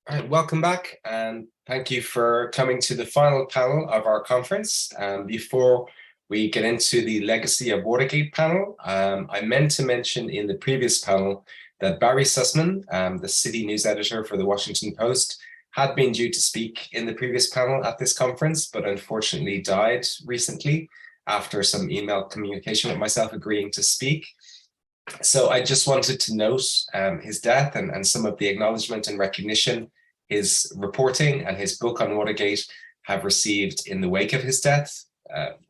All right, welcome back, and thank you for coming to the final panel of our conference. Before we get into the Legacy of Watergate panel, I meant to mention in the previous panel that Barry Sussman, the city news editor for the Washington Post, had been due to speak in the previous panel at this conference, but unfortunately died recently after some email communication with myself agreeing to speak. So I just wanted to note his death and some of the acknowledgement and recognition his reporting and his book on Watergate have received in the wake of his death.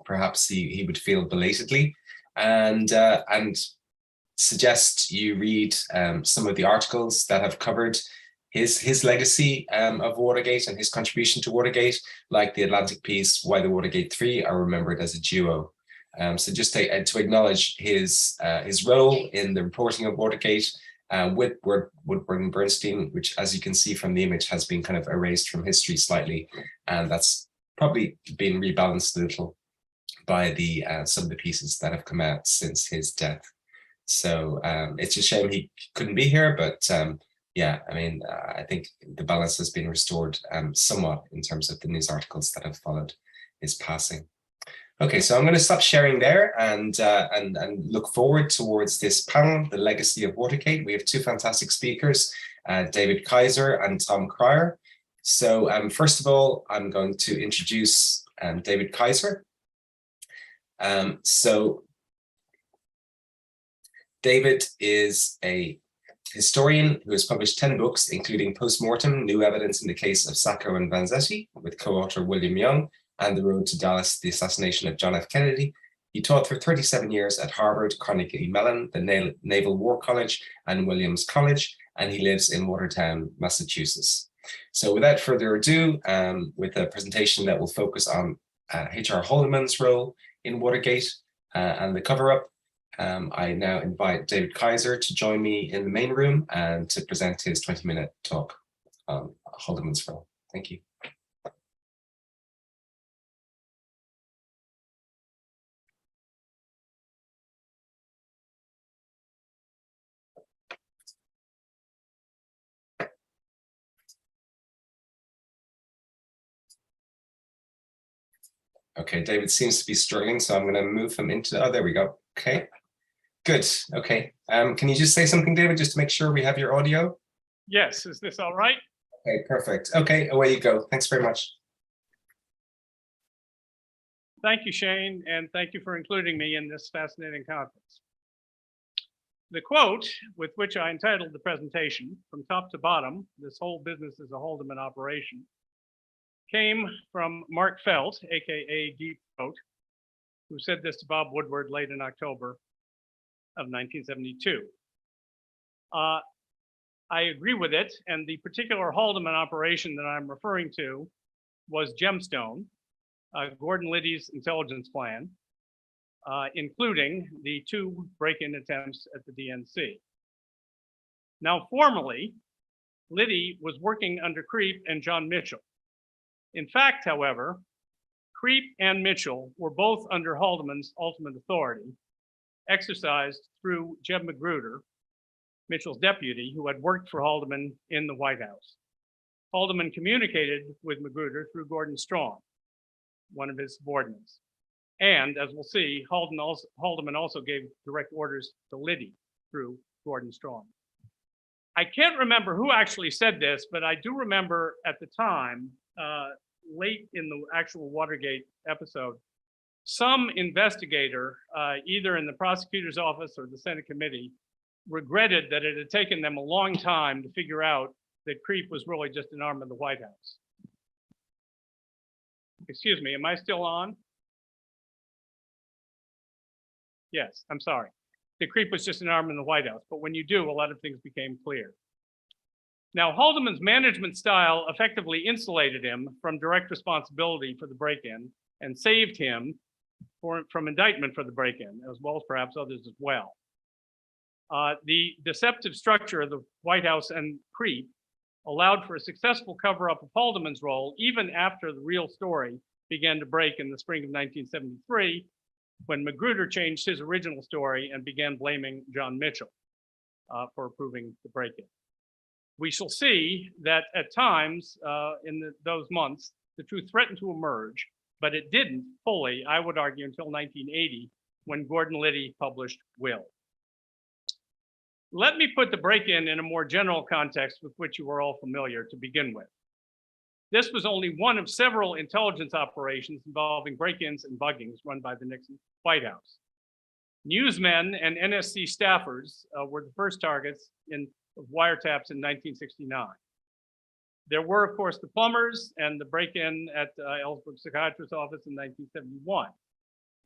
Perhaps he would feel belatedly, and suggest you read some of the articles that have covered his legacy of Watergate and his contribution to Watergate, like the Atlantic piece, Why the Watergate Three Are Remembered as a Duo. So just to acknowledge his role in the reporting of Watergate with Woodward and Bernstein, which, as you can see from the image, has been kind of erased from history slightly, and that's probably been rebalanced a little by the some of the pieces that have come out since his death. So it's a shame he couldn't be here, but yeah, I mean, I think the balance has been restored somewhat in terms of the news articles that have followed his passing. Okay, so I'm going to stop sharing there and look forward towards this panel, The Legacy of Watergate. We have two fantastic speakers, David Kaiser and Tom Cryer. So first of all, I'm going to introduce David Kaiser. So David is a historian who has published 10 books, including Postmortem, New Evidence in the Case of Sacco and Vanzetti, with co-author William Young, and The Road to Dallas, The Assassination of John F. Kennedy. He taught for 37 years at Harvard, Carnegie Mellon, the Naval War College, and Williams College, and he lives in Watertown, Massachusetts. So without further ado, with a presentation that will focus on H.R. Haldeman's role in Watergate and the cover-up, I now invite David Kaiser to join me in the main room and to present his 20-minute talk on Haldeman's role. Thank you. Okay, David seems to be struggling, so I'm going to move him into, oh, there we go. Okay, good. Okay, can you just say something, David, just to make sure we have your audio? Yes, is this all right? Okay, perfect. Okay, away you go. Thanks very much. Thank you, Shane, and thank you for including me in this fascinating conference. The quote with which I entitled the presentation, from top to bottom, this whole business is a Haldeman operation, came from Mark Felt, aka Deep Throat, who said this to Bob Woodward late in October of 1972. I agree with it, and the particular Haldeman operation that I'm referring to was Gemstone, Gordon Liddy's intelligence plan, including the 2 break-in attempts at the DNC. Now, formally, Liddy was working under Creep and John Mitchell. In fact, however, Creep and Mitchell were both under Haldeman's ultimate authority, exercised through Jeb Magruder, Mitchell's deputy, who had worked for Haldeman in the White House. Haldeman communicated with Magruder through Gordon Strachan, one of his subordinates. And as we'll see, Haldeman also gave direct orders to Liddy through Gordon Strachan. I can't remember who actually said this, but I do remember at the time, late in the actual Watergate episode, some investigator, either in the prosecutor's office or the Senate committee, regretted that it had taken them a long time to figure out that Creep was really just an arm of the White House. Excuse me, am I still on? Yes, I'm sorry. The Creep was just an arm in the White House, but when you do, a lot of things became clear. Now, Haldeman's management style effectively insulated him from direct responsibility for the break-in and saved him from indictment for the break-in, as well as perhaps others as well. The deceptive structure of the White House and Creep allowed for a successful cover-up of Haldeman's role even after the real story began to break in the spring of 1973, when Magruder changed his original story and began blaming John Mitchell for approving the break-in. We shall see that at times in those months, the truth threatened to emerge, but it didn't fully, I would argue, until 1980, when Gordon Liddy published Will. Let me put the break-in in a more general context with which you are all familiar to begin with. This was only one of several intelligence operations involving break-ins and buggings run by the Nixon White House. Newsmen and NSC staffers were the first targets of wiretaps in 1969. There were, of course, the plumbers and the break-in at Ellsberg's psychiatrist's office in 1971.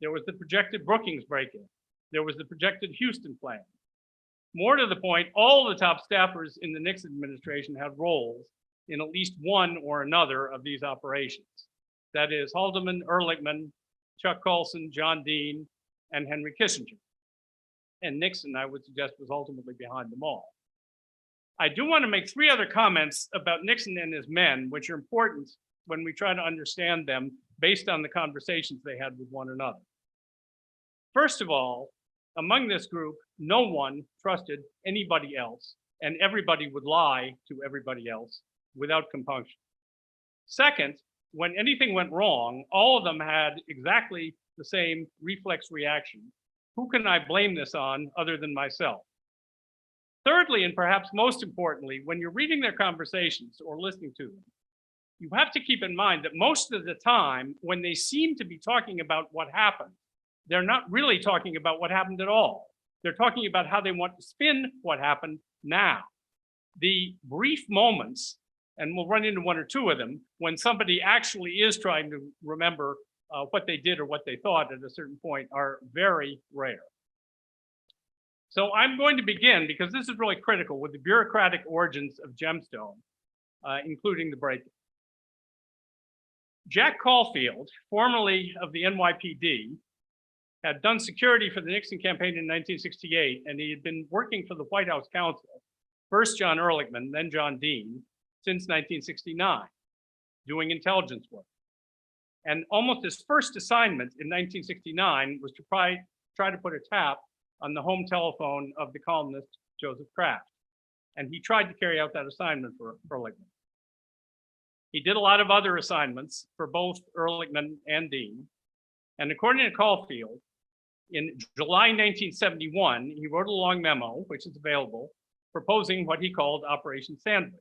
There was the projected Brookings break-in. There was the projected Houston plan. More to the point, all the top staffers in the Nixon administration had roles in at least one or another of these operations. That is Haldeman, Ehrlichman, Chuck Colson, John Dean, and Henry Kissinger. And Nixon, I would suggest, was ultimately behind them all. I do want to make three other comments about Nixon and his men, which are important when we try to understand them based on the conversations they had with one another. First of all, among this group, no one trusted anybody else, and everybody would lie to everybody else without compunction. Second, when anything went wrong, all of them had exactly the same reflex reaction. Who can I blame this on other than myself? Thirdly, and perhaps most importantly, when you're reading their conversations or listening to them, you have to keep in mind that most of the time, when they seem to be talking about what happened, they're not really talking about what happened at all. They're talking about how they want to spin what happened now. The brief moments, and we'll run into one or two of them, when somebody actually is trying to remember what they did or what they thought at a certain point, are very rare. So I'm going to begin, because this is really critical, with the bureaucratic origins of Gemstone, including the break-in. Jack Caulfield, formerly of the NYPD, had done security for the Nixon campaign in 1968, and he had been working for the White House counsel, first John Ehrlichman, then John Dean, since 1969, doing intelligence work. And almost his first assignment in 1969 was to try to put a tap on the home telephone of the columnist Joseph Kraft. And he tried to carry out that assignment for Ehrlichman. He did a lot of other assignments for both Ehrlichman and Dean. And according to Caulfield, in July 1971, he wrote a long memo, which is available, proposing what he called Operation Sandwedge.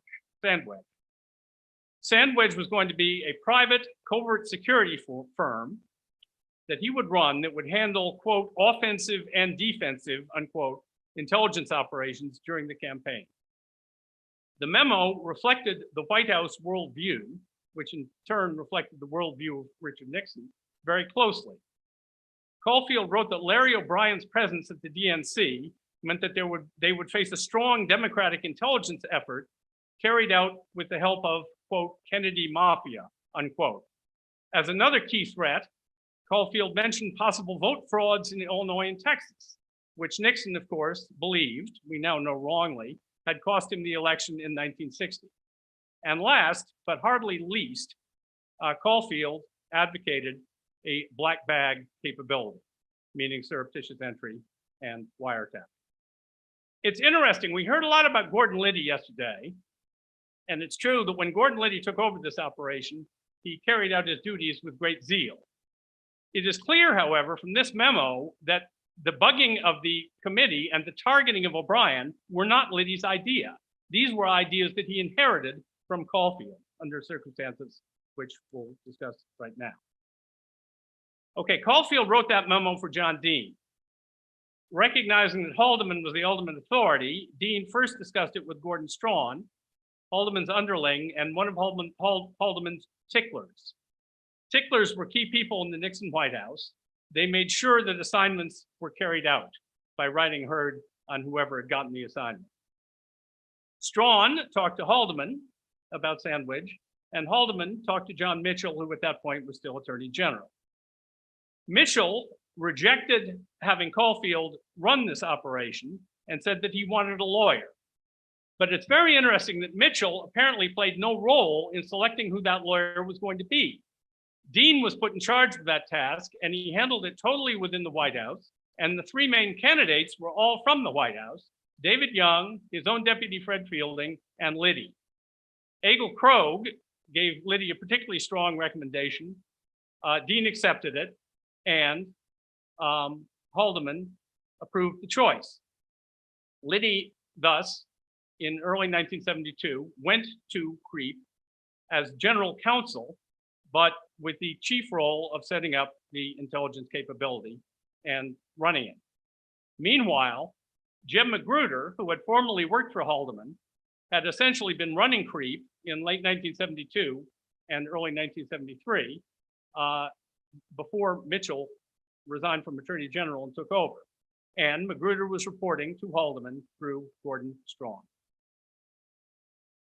Sandwedge was going to be a private covert security firm that he would run that would handle, quote, offensive and defensive, unquote, intelligence operations during the campaign. The memo reflected the White House worldview, which in turn reflected the worldview of Richard Nixon, very closely. Caulfield wrote that Larry O'Brien's presence at the DNC meant that they would face a strong Democratic intelligence effort carried out with the help of, quote, Kennedy Mafia, unquote. As another key threat, Caulfield mentioned possible vote frauds in Illinois and Texas, which Nixon, of course, believed, we now know wrongly, had cost him the election in 1960. And last, but hardly least, Caulfield advocated a black bag capability, meaning surreptitious entry and wiretap. It's interesting, we heard a lot about Gordon Liddy yesterday, and it's true that when Gordon Liddy took over this operation, he carried out his duties with great zeal. It is clear, however, from this memo that the bugging of the committee and the targeting of O'Brien were not Liddy's idea. These were ideas that he inherited from Caulfield under circumstances which we'll discuss right now. Okay, Caulfield wrote that memo for John Dean. Recognizing that Haldeman was the ultimate authority, Dean first discussed it with Gordon Strawn, Haldeman's underling, and one of Haldeman's ticklers. Ticklers were key people in the Nixon White House. They made sure that assignments were carried out by writing herd on whoever had gotten the assignment. Strawn talked to Haldeman about Sandwich, and Haldeman talked to John Mitchell, who at that point was still Attorney General. Mitchell rejected having Caulfield run this operation and said that he wanted a lawyer. But it's very interesting that Mitchell apparently played no role in selecting who that lawyer was going to be. Dean was put in charge of that task, and he handled it totally within the White House. And the three main candidates were all from the White House: David Young, his own deputy Fred Fielding, and Liddy. Egil Krogh gave Liddy a particularly strong recommendation. Dean accepted it, and Haldeman approved the choice. Liddy, thus, in early 1972, went to CREEP as general counsel, but with the chief role of setting up the intelligence capability and running it. Meanwhile, Jim Magruder, who had formerly worked for Haldeman, had essentially been running CREEP in late 1972 and early 1973 before Mitchell resigned from Attorney General and took over. And Magruder was reporting to Haldeman through Gordon Strachan.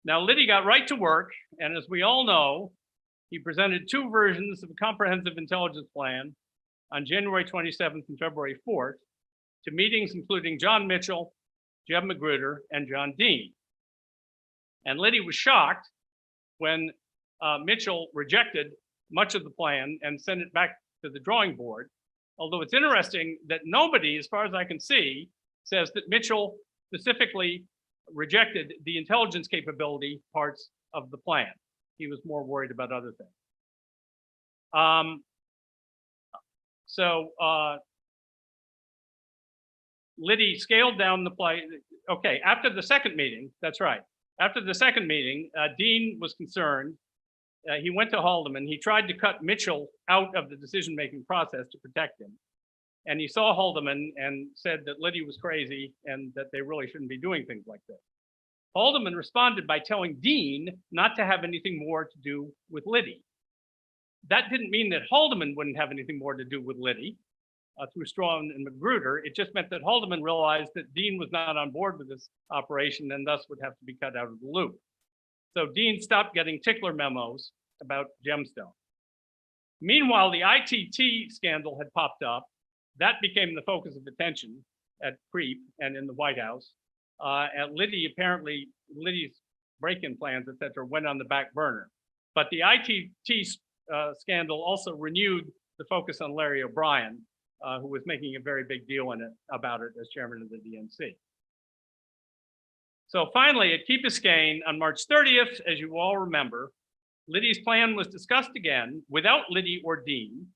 Now, Liddy got right to work, and as we all know, he presented two versions of a comprehensive intelligence plan on January 27th and February 4th to meetings including John Mitchell, Jeb Magruder, and John Dean. And Liddy was shocked when Mitchell rejected much of the plan and sent it back to the drawing board. Although it's interesting that nobody, as far as I can see, says that Mitchell specifically rejected the intelligence capability parts of the plan. He was more worried about other things. Liddy scaled down the play. Okay, after the second meeting, that's right. After the second meeting, Dean was concerned. He went to Haldeman. He tried to cut Mitchell out of the decision-making process to protect him. And he saw Haldeman and said that Liddy was crazy and that they really shouldn't be doing things like this. Haldeman responded by telling Dean not to have anything more to do with Liddy. That didn't mean that Haldeman wouldn't have anything more to do with Liddy through Strachan and Magruder. It just meant that Haldeman realized that Dean was not on board with this operation and thus would have to be cut out of the loop. So Dean stopped getting tickler memos about Gemstone. Meanwhile, the ITT scandal had popped up. That became the focus of attention at CREEP and in the White House. And Liddy's break-in plans, et cetera, went on the back burner. But the ITT scandal also renewed the focus on Larry O'Brien, who was making a very big deal about it as chairman of the DNC. So finally, at Key Biscayne on March 30th, as you all remember, Liddy's plan was discussed again without Liddy or Dean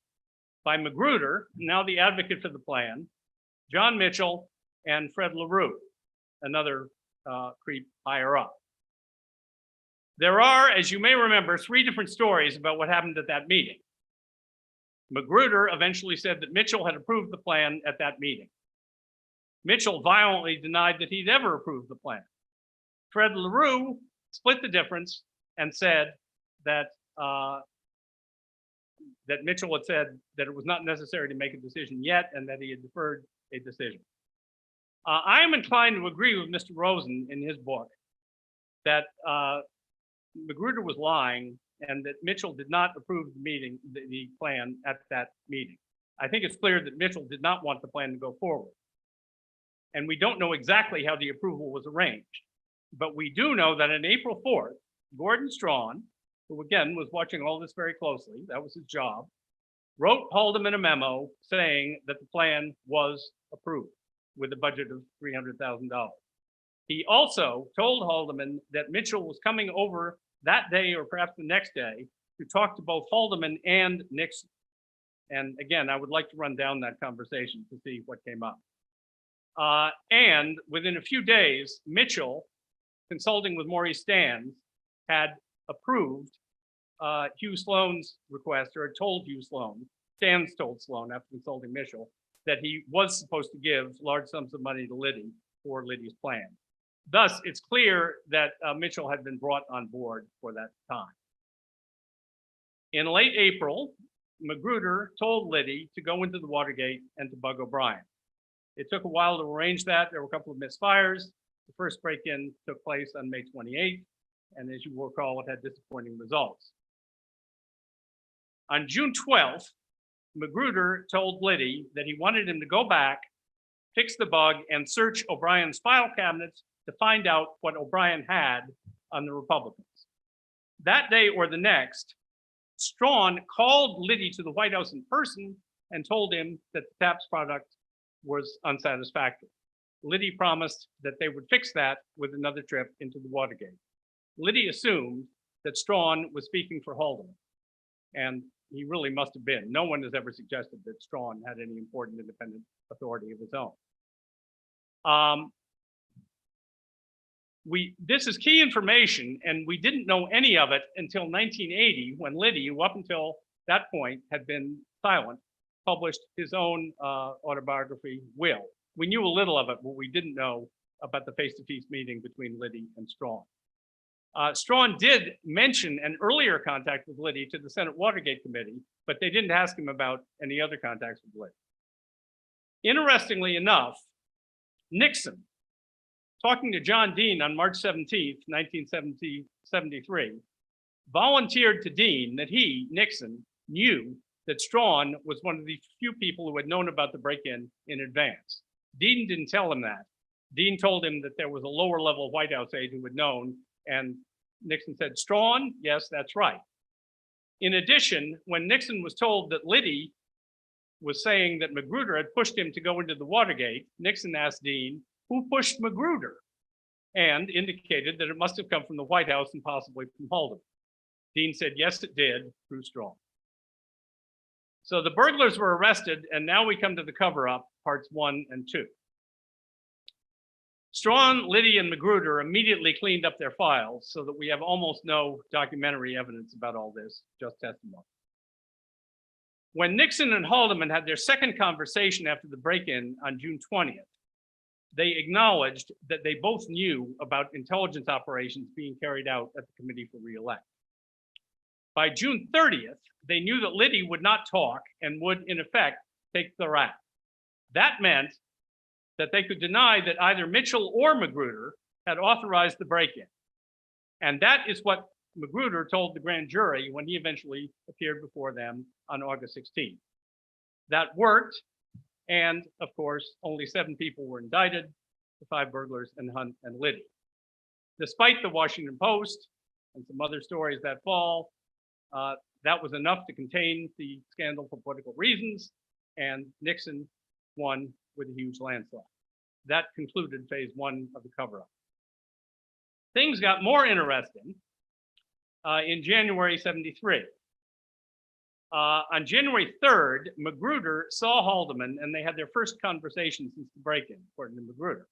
by Magruder, now the advocate for the plan, John Mitchell, and Fred LaRue, another CREEP higher up. There are, as you may remember, three different stories about what happened at that meeting. Magruder eventually said that Mitchell had approved the plan at that meeting. Mitchell violently denied that he'd ever approved the plan. Fred LaRue split the difference and said that that Mitchell had said that it was not necessary to make a decision yet and that he had deferred a decision. I am inclined to agree with Mr. Rosen in his book that Magruder was lying and that Mitchell did not approve the plan at that meeting. I think it's clear that Mitchell did not want the plan to go forward. And we don't know exactly how the approval was arranged. But we do know that on April 4th, Gordon Strachan, who again was watching all this very closely, that was his job, wrote Haldeman a memo saying that the plan was approved with a budget of $300,000. He also told Haldeman that Mitchell was coming over that day or perhaps the next day to talk to both Haldeman and Nixon. And again, I would like to run down that conversation to see what came up. And within a few days, Mitchell, consulting with Maurice Stans, had approved Hugh Sloan's request, or told Hugh Sloan, Stans told Sloan after consulting Mitchell, that he was supposed to give large sums of money to Liddy for Liddy's plan. Thus, it's clear that Mitchell had been brought on board for that time. In late April, Magruder told Liddy to go into the Watergate and to bug O'Brien. It took a while to arrange that. There were a couple of misfires. The first break-in took place on May 28th, and as you will recall, it had disappointing results. On June 12th, Magruder told Liddy that he wanted him to go back, fix the bug, and search O'Brien's file cabinets to find out what O'Brien had on the Republicans. That day or the next, Strachan called Liddy to the White House in person and told him that the TAPS product was unsatisfactory. Liddy promised that they would fix that with another trip into the Watergate. Liddy assumed that Strawn was speaking for Haldeman, and he really must have been. No one has ever suggested that Strawn had any important independent authority of his own. This is key information, and we didn't know any of it until 1980, when Liddy, who up until that point had been silent, published his own autobiography, Will. We knew a little of it, but we didn't know about the face-to-face meeting between Liddy and Strawn. Strawn did mention an earlier contact with Liddy to the Senate Watergate Committee, but they didn't ask him about any other contacts with Liddy. Interestingly enough, Nixon, talking to John Dean on March 17th, 1973, volunteered to Dean that he, Nixon, knew that Strawn was one of the few people who had known about the break-in in advance. Dean didn't tell him that. Dean told him that there was a lower level White House aide who had known, and Nixon said, Strawn? Yes, that's right. In addition, when Nixon was told that Liddy was saying that Magruder had pushed him to go into the Watergate, Nixon asked Dean, who pushed Magruder? And indicated that it must have come from the White House and possibly from Haldeman. Dean said, yes, it did, through Strawn. So the burglars were arrested, and now we come to the cover-up, parts 1 and 2. Strawn, Liddy, and Magruder immediately cleaned up their files so that we have almost no documentary evidence about all this, just testimony. When Nixon and Haldeman had their second conversation after the break-in on June 20th, they acknowledged that they both knew about intelligence operations being carried out at the Committee for Re-elect. By June 30th, they knew that Liddy would not talk and would, in effect, take the rap. That meant that they could deny that either Mitchell or Magruder had authorized the break-in. And that is what Magruder told the grand jury when he eventually appeared before them on August 16th. That worked, and of course, only 7 people were indicted, the 5 burglars and Hunt and Liddy. Despite the Washington Post and some other stories that fall, that was enough to contain the scandal for political reasons, and Nixon won with a huge landslide. That concluded phase 1 of the cover-up. Things got more interesting in January 73. On January 3rd, Magruder saw Haldeman, and they had their first conversation since the break-in, according to Magruder.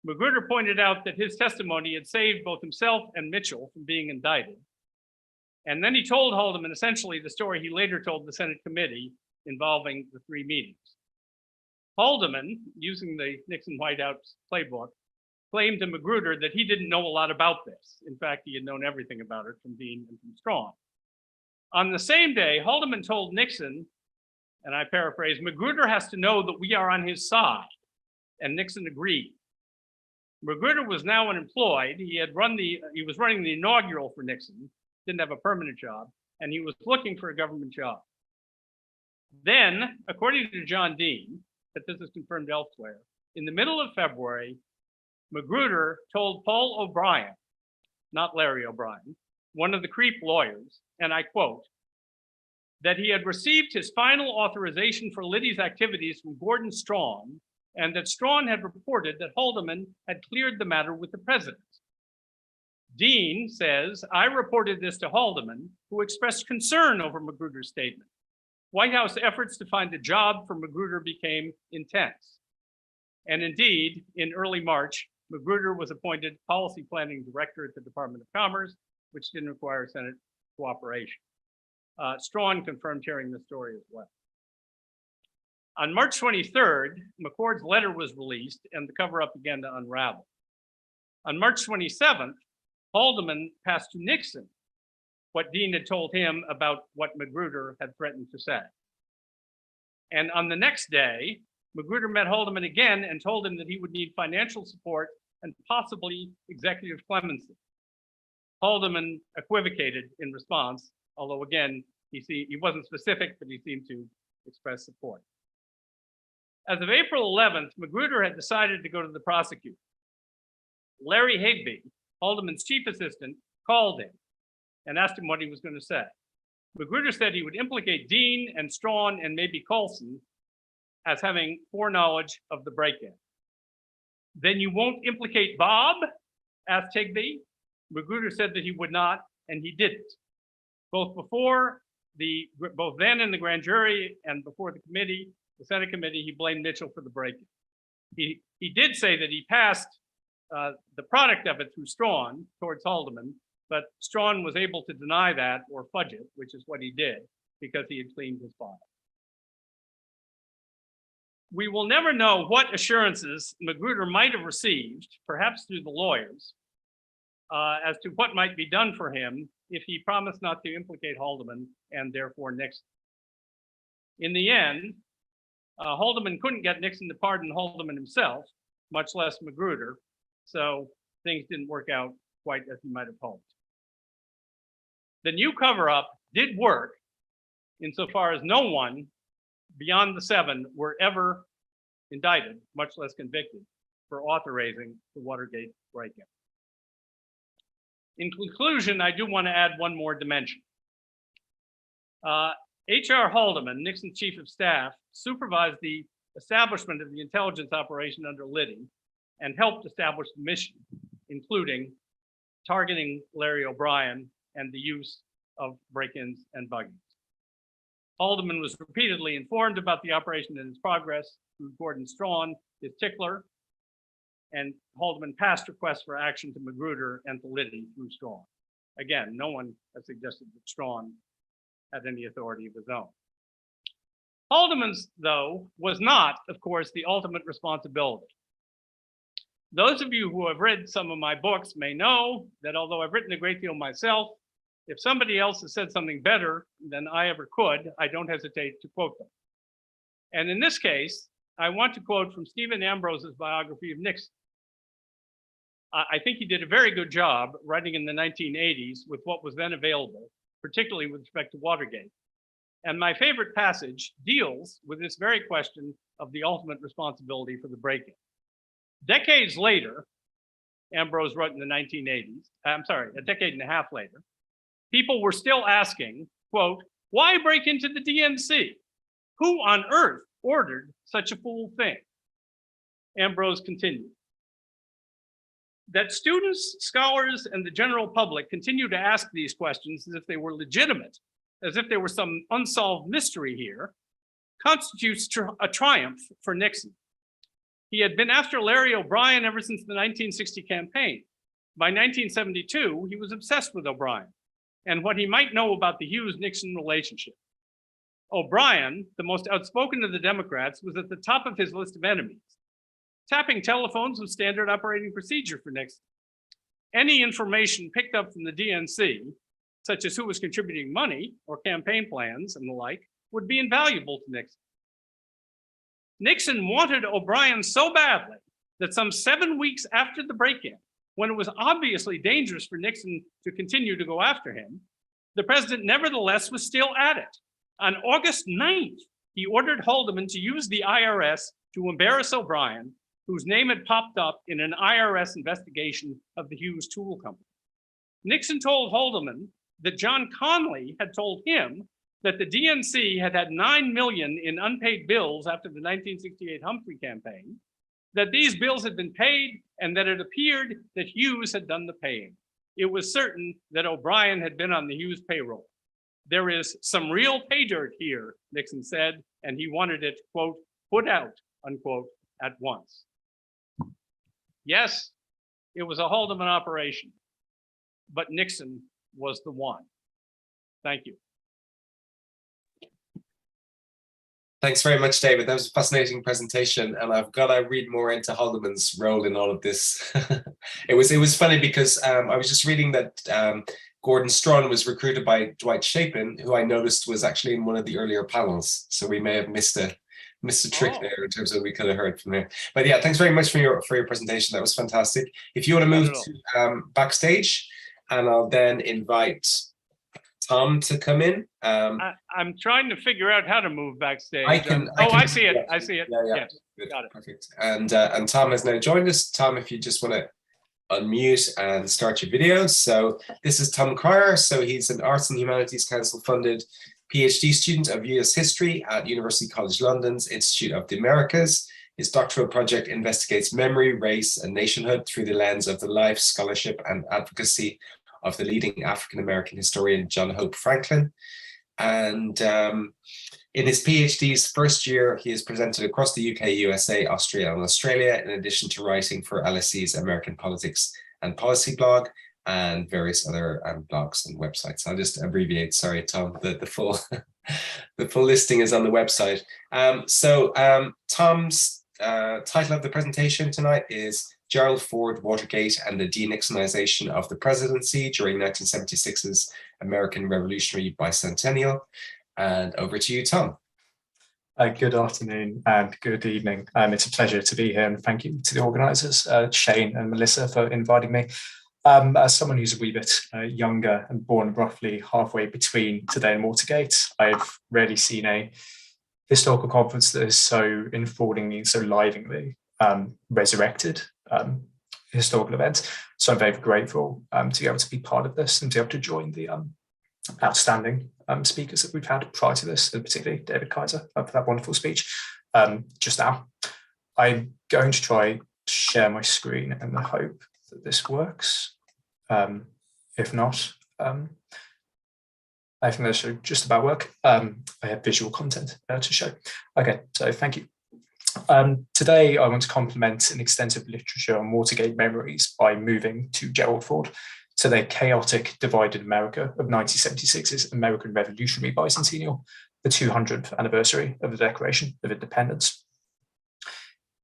Magruder pointed out that his testimony had saved both himself and Mitchell from being indicted. And then he told Haldeman essentially the story he later told the Senate committee involving the 3 meetings. Haldeman, using the Nixon White House playbook, claimed to Magruder that he didn't know a lot about this. In fact, he had known everything about it from Dean and from Strawn. On the same day, Haldeman told Nixon, and I paraphrase, Magruder has to know that we are on his side, and Nixon agreed. Magruder was now unemployed. He was running the inaugural for Nixon, didn't have a permanent job, and he was looking for a government job. Then, according to John Dean, but this is confirmed elsewhere, in the middle of February, Magruder told Paul O'Brien, not Larry O'Brien, one of the creep lawyers, and I quote, that he had received his final authorization for Liddy's activities from Gordon Strawn, and that Strawn had reported that Haldeman had cleared the matter with the president. Dean says, I reported this to Haldeman, who expressed concern over Magruder's statement. White House efforts to find a job for Magruder became intense. And indeed, in early March, Magruder was appointed policy planning director at the Department of Commerce, which didn't require Senate cooperation. Strawn confirmed hearing the story as well. On March 23rd, McCord's letter was released and the cover-up began to unravel. On March 27th, Haldeman passed to Nixon what Dean had told him about what Magruder had threatened to say. And on the next day, Magruder met Haldeman again and told him that he would need financial support and possibly executive clemency. Haldeman equivocated in response, although again, he wasn't specific, but he seemed to express support. As of April 11th, Magruder had decided to go to the prosecutor. Larry Higby, Haldeman's chief assistant, called him and asked him what he was going to say. Magruder said he would implicate Dean and Strawn and maybe Colson as having foreknowledge of the break-in. Then you won't implicate Bob? Asked Higby. Magruder said that he would not, and he didn't. Both then in the grand jury and before the committee, the Senate committee, he blamed Mitchell for the break-in. He did say that he passed the product of it through Strawn towards Haldeman, but Strawn was able to deny that or fudge it, which is what he did, because he had cleaned his file. We will never know what assurances Magruder might have received, perhaps through the lawyers, as to what might be done for him if he promised not to implicate Haldeman and therefore Nixon. In the end, Haldeman couldn't get Nixon to pardon Haldeman himself, much less Magruder, so things didn't work out quite as he might have hoped. The new cover-up did work insofar as no one beyond the 7 were ever indicted, much less convicted, for authorizing the Watergate break-in. In conclusion, I do want to add one more dimension. H.R. Haldeman, Nixon's chief of staff, supervised the establishment of the intelligence operation under Liddy and helped establish the mission, including targeting Larry O'Brien and the use of break-ins and buggings. Haldeman was repeatedly informed about the operation and its progress through Gordon Strawn, his tickler, and Haldeman passed requests for action to Magruder and to Liddy through Strawn. Again, no one has suggested that Strawn had any authority of his own. Haldeman's, though, was not, of course, the ultimate responsibility. Those of you who have read some of my books may know that although I've written a great deal myself, if somebody else has said something better than I ever could, I don't hesitate to quote them. And in this case, I want to quote from Stephen Ambrose's biography of Nixon. I think he did a very good job writing in the 1980s with what was then available, particularly with respect to Watergate. And my favorite passage deals with this very question of the ultimate responsibility for the break-in. Decades later, Ambrose wrote in the 1980s, a decade and a half later, people were still asking, quote, why break into the DNC? Who on earth ordered such a fool thing? Ambrose continued. That students, scholars, and the general public continue to ask these questions as if they were legitimate, as if there were some unsolved mystery here, constitutes a triumph for Nixon. He had been after Larry O'Brien ever since the 1960 campaign. By 1972, he was obsessed with O'Brien and what he might know about the Hughes-Nixon relationship. O'Brien, the most outspoken of the Democrats, was at the top of his list of enemies. Tapping telephones was standard operating procedure for Nixon. Any information picked up from the DNC, such as who was contributing money or campaign plans and the like, would be invaluable to Nixon. Nixon wanted O'Brien so badly that some 7 weeks after the break-in, when it was obviously dangerous for Nixon to continue to go after him, the president nevertheless was still at it. On August 9th, he ordered Haldeman to use the IRS to embarrass O'Brien, whose name had popped up in an IRS investigation of the Hughes Tool Company. Nixon told Haldeman that John Connally had told him that the DNC had had $9 million in unpaid bills after the 1968 Humphrey campaign, that these bills had been paid, and that it appeared that Hughes had done the paying. It was certain that O'Brien had been on the Hughes payroll. There is some real pay dirt here, Nixon said, and he wanted it, quote, put out, unquote, at once. Yes, it was a Haldeman operation, but Nixon was the one. Thank you. Thanks very much, David. That was a fascinating presentation, and I've got to read more into Haldeman's role in all of this. It was funny because I was just reading that Gordon Strawn was recruited by Dwight Chapin, who I noticed was actually in one of the earlier panels. So we may have missed a trick there in terms of what we could have heard from there. But yeah, thanks very much for your presentation. That was fantastic. If you want to move to backstage, and I'll then invite Tom to come in. I'm trying to figure out how to move backstage. I see it. I see it. Yeah. Yes, good. Got it. Perfect. And Tom has now joined us. Tom, if you just want to unmute and start your video. So this is Tom Cryer. So he's an Arts and Humanities Council funded PhD student of US history at University College London's Institute of the Americas. His doctoral project investigates memory, race, and nationhood through the lens of the life, scholarship, and advocacy of the leading African-American historian, John Hope Franklin. And in his PhD's first year, he is presented across the UK, USA, Austria, and Australia, in addition to writing for LSE's American Politics and Policy blog and various other blogs and websites. I'll just abbreviate, sorry, Tom, the full the full listing is on the website. Tom's title of the presentation tonight is Gerald Ford, Watergate, and the De-Nixonization of the Presidency during 1976's American Revolutionary Bicentennial. And over to you, Tom. Good afternoon and good evening. It's a pleasure to be here, and thank you to the organisers, Shane and Melissa, for inviting me. As someone who's a wee bit younger and born roughly halfway between today and Watergate, I've rarely seen a historical conference that has so informingly and so livingly resurrected historical events. So I'm very grateful to be able to be part of this and to be able to join the outstanding speakers that we've had prior to this, and particularly David Kaiser for that wonderful speech just now. I'm going to try to share my screen in the hope that this works. If not, I think that should just about work. I have visual content to show. Okay, so thank you. Today, I want to complement an extensive literature on Watergate memories by moving to Gerald Ford, to the chaotic, divided America of 1976's American Revolutionary Bicentennial, the 200th anniversary of the Declaration of Independence.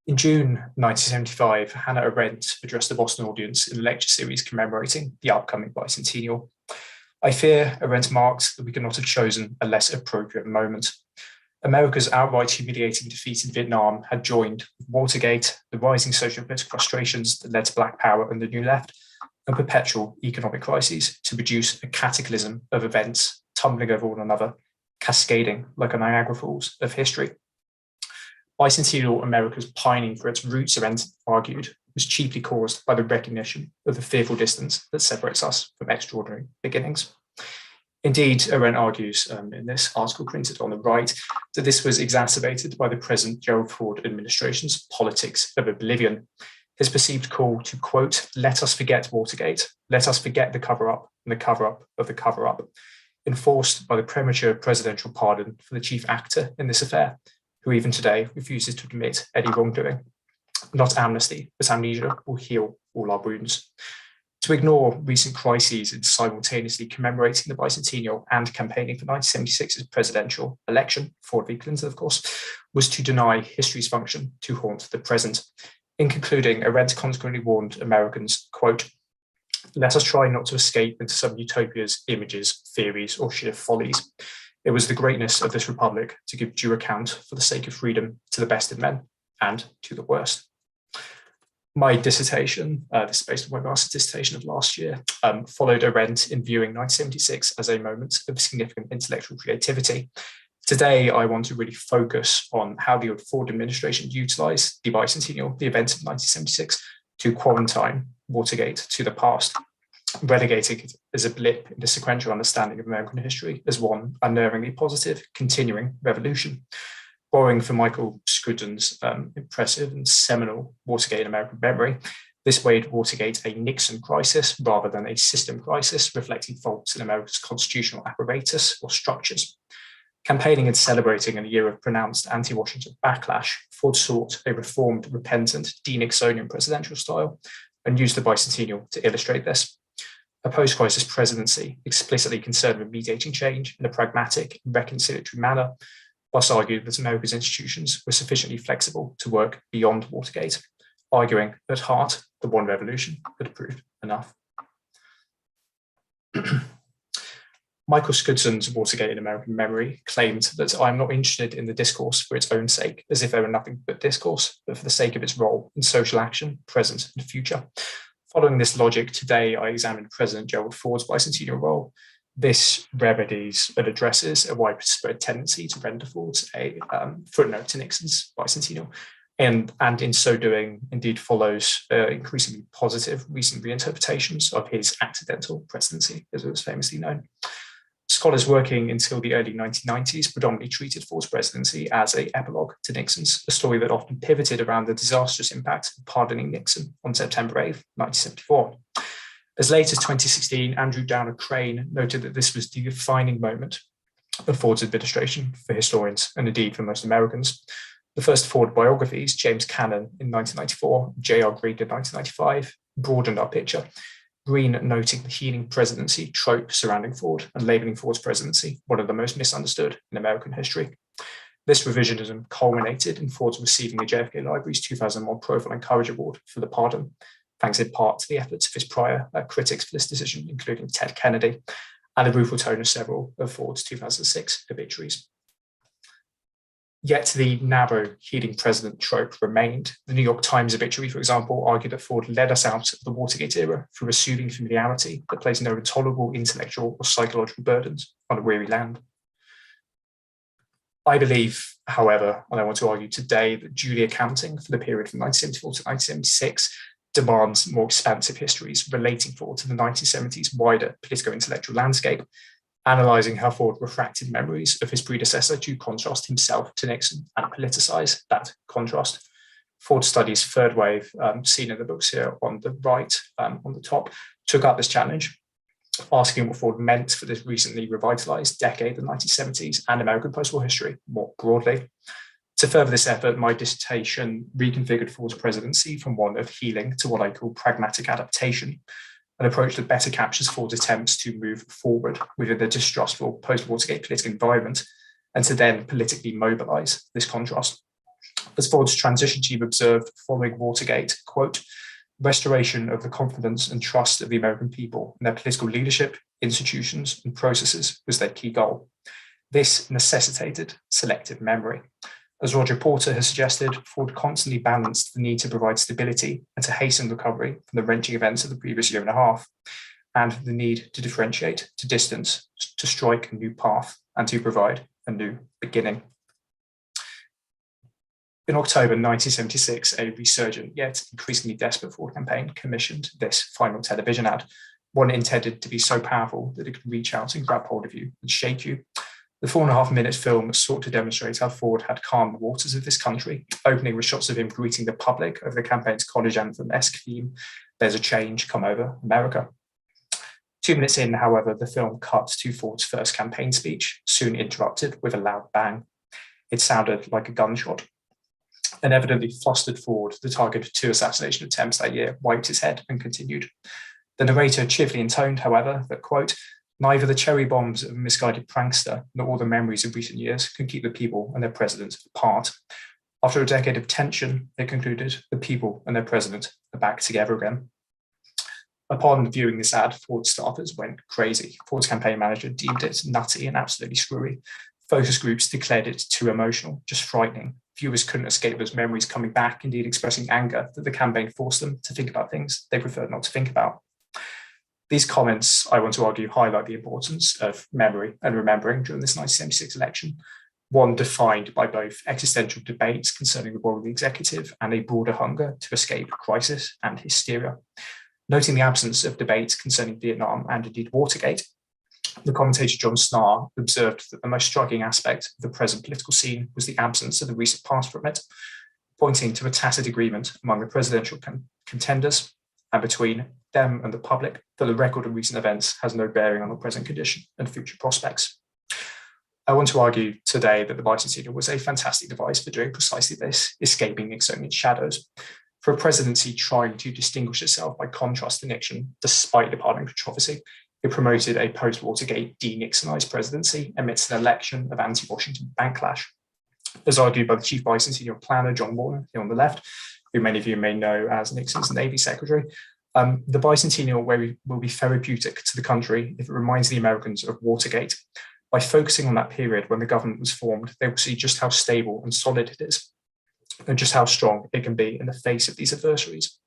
In June 1975, Hannah Arendt addressed the Boston audience in a lecture series commemorating the upcoming bicentennial. I fear Arendt marked that we could not have chosen a less appropriate moment. America's outright humiliating defeat in Vietnam had joined with Watergate, the rising social and political frustrations that led to Black Power and the New Left, and perpetual economic crises to produce a cataclysm of events tumbling over one another, cascading like a Niagara Falls of history. Bicentennial America's pining for its roots, Arendt argued, was chiefly caused by the recognition of the fearful distance that separates us from extraordinary beginnings. Indeed, Arendt argues in this article printed on the right that this was exacerbated by the present Gerald Ford administration's politics of oblivion, his perceived call to, quote, let us forget Watergate, let us forget the cover-up and the cover-up of the cover-up, enforced by the premature presidential pardon for the chief actor in this affair, who even today refuses to admit any wrongdoing. Not amnesty, but amnesia will heal all our wounds. To ignore recent crises in simultaneously commemorating the bicentennial and campaigning for 1976's presidential election, Ford v. Clinton, of course, was to deny history's function to haunt the present. In concluding, Arendt consequently warned Americans, quote, let us try not to escape into some utopia's images, theories, or sheer follies. It was the greatness of this republic to give due account for the sake of freedom to the best of men and to the worst. My dissertation, this is based on my master's dissertation of last year, followed Arendt in viewing 1976 as a moment of significant intellectual creativity. Today, I want to really focus on how the Ford administration utilised the bicentennial, the events of 1976, to quarantine Watergate to the past, relegating it as a blip in the sequential understanding of American history as one unnervingly positive, continuing revolution. Borrowing from Michael Scudden's impressive and seminal Watergate American memory, this made Watergate a Nixon crisis rather than a system crisis, reflecting faults in America's constitutional apparatus or structures. Campaigning and celebrating in a year of pronounced anti-Washington backlash, Ford sought a reformed, repentant, De-Nixonian presidential style and used the bicentennial to illustrate this. A post-crisis presidency explicitly concerned with mediating change in a pragmatic and reconciliatory manner, thus argued that America's institutions were sufficiently flexible to work beyond Watergate, arguing at heart the one revolution had proved enough. Michael Scudden's Watergate in American Memory claimed that I am not interested in the discourse for its own sake, as if there were nothing but discourse, but for the sake of its role in social action, present and future. Following this logic, today I examined President Gerald Ford's bicentennial role. This remedies and addresses a widespread tendency to render Ford's a footnote to Nixon's bicentennial, and in so doing, indeed follows increasingly positive recent reinterpretations of his accidental presidency, as it was famously known. Scholars working until the early 1990s predominantly treated Ford's presidency as an epilogue to Nixon's, a story that often pivoted around the disastrous impact of pardoning Nixon on September 8th, 1974. As late as 2016, Andrew Downer Crane noted that this was the defining moment of Ford's administration for historians and indeed for most Americans. The first Ford biographies, James Cannon in 1994, J.R. Green in 1995, broadened our picture. Green noting the healing presidency trope surrounding Ford and labeling Ford's presidency one of the most misunderstood in American history. This revisionism culminated in Ford's receiving the JFK Library's 2001 Profile and Courage Award for the pardon, thanks in part to the efforts of his prior critics for this decision, including Ted Kennedy, and the brutal tone of several of Ford's 2006 obituaries. Yet the narrow healing president trope remained. The New York Times obituary, for example, argued that Ford led us out of the Watergate era through a soothing familiarity that placed no intolerable intellectual or psychological burdens on a weary land. I believe, however, and I want to argue today, that duly accounting for the period from 1974 to 1976 demands more expansive histories relating Ford to the 1970s wider political intellectual landscape, analysing how Ford refracted memories of his predecessor to contrast himself to Nixon and politicise that contrast. Ford Studies' third wave, seen in the books here on the right, on the top, took up this challenge, asking what Ford meant for this recently revitalised decade, the 1970s, and American post-war history more broadly. To further this effort, my dissertation reconfigured Ford's presidency from one of healing to what I call pragmatic adaptation, an approach that better captures Ford's attempts to move forward within the distrustful post-Watergate political environment and to then politically mobilise this contrast. As Ford's transition team observed following Watergate, quote, restoration of the confidence and trust of the American people in their political leadership, institutions, and processes was their key goal. This necessitated selective memory. As Roger Porter has suggested, Ford constantly balanced the need to provide stability and to hasten recovery from the wrenching events of the previous year and a half, and the need to differentiate, to distance, to strike a new path, and to provide a new beginning. In October 1976, a resurgent yet increasingly desperate Ford campaign commissioned this final television ad, one intended to be so powerful that it could reach out and grab hold of you and shake you. The 4.5-minute film sought to demonstrate how Ford had calmed the waters of this country, opening with shots of him greeting the public over the campaign's college anthem-esque theme, "There's a change come over America." 2 minutes in, however, the film cut to Ford's first campaign speech, soon interrupted with a loud bang. It sounded like a gunshot. And evidently flustered Ford, the target of 2 assassination attempts that year, wiped his head and continued. The narrator cheerfully intoned, however, that, quote, neither the cherry bombs of a misguided prankster nor all the memories of recent years can keep the people and their president apart. After a decade of tension, they concluded, the people and their president are back together again. Upon viewing this ad, Ford staffers went crazy. Ford's campaign manager deemed it nutty and absolutely screwy. Focus groups declared it too emotional, just frightening. Viewers couldn't escape those memories coming back, indeed expressing anger that the campaign forced them to think about things they preferred not to think about. These comments, I want to argue, highlight the importance of memory and remembering during this 1976 election, one defined by both existential debates concerning the role of the executive and a broader hunger to escape crisis and hysteria. Noting the absence of debates concerning Vietnam and indeed Watergate, the commentator John Snarr observed that the most striking aspect of the present political scene was the absence of the recent past from it, pointing to a tacit agreement among the presidential contenders and between them and the public that the record of recent events has no bearing on the present condition and future prospects. I want to argue today that the Bicentennial was a fantastic device for doing precisely this, escaping Nixonian shadows. For a presidency trying to distinguish itself by contrast to Nixon, despite the pardoning controversy, it promoted a post-Watergate de-Nixonized presidency amidst an election of anti-Washington backlash. As argued by the chief Bicentennial planner, John Warner, here on the left, who many of you may know as Nixon's Navy Secretary, the Bicentennial will be therapeutic to the country if it reminds the Americans of Watergate. By focusing on that period when the government was formed, they will see just how stable and solid it is, and just how strong it can be in the face of these adversaries.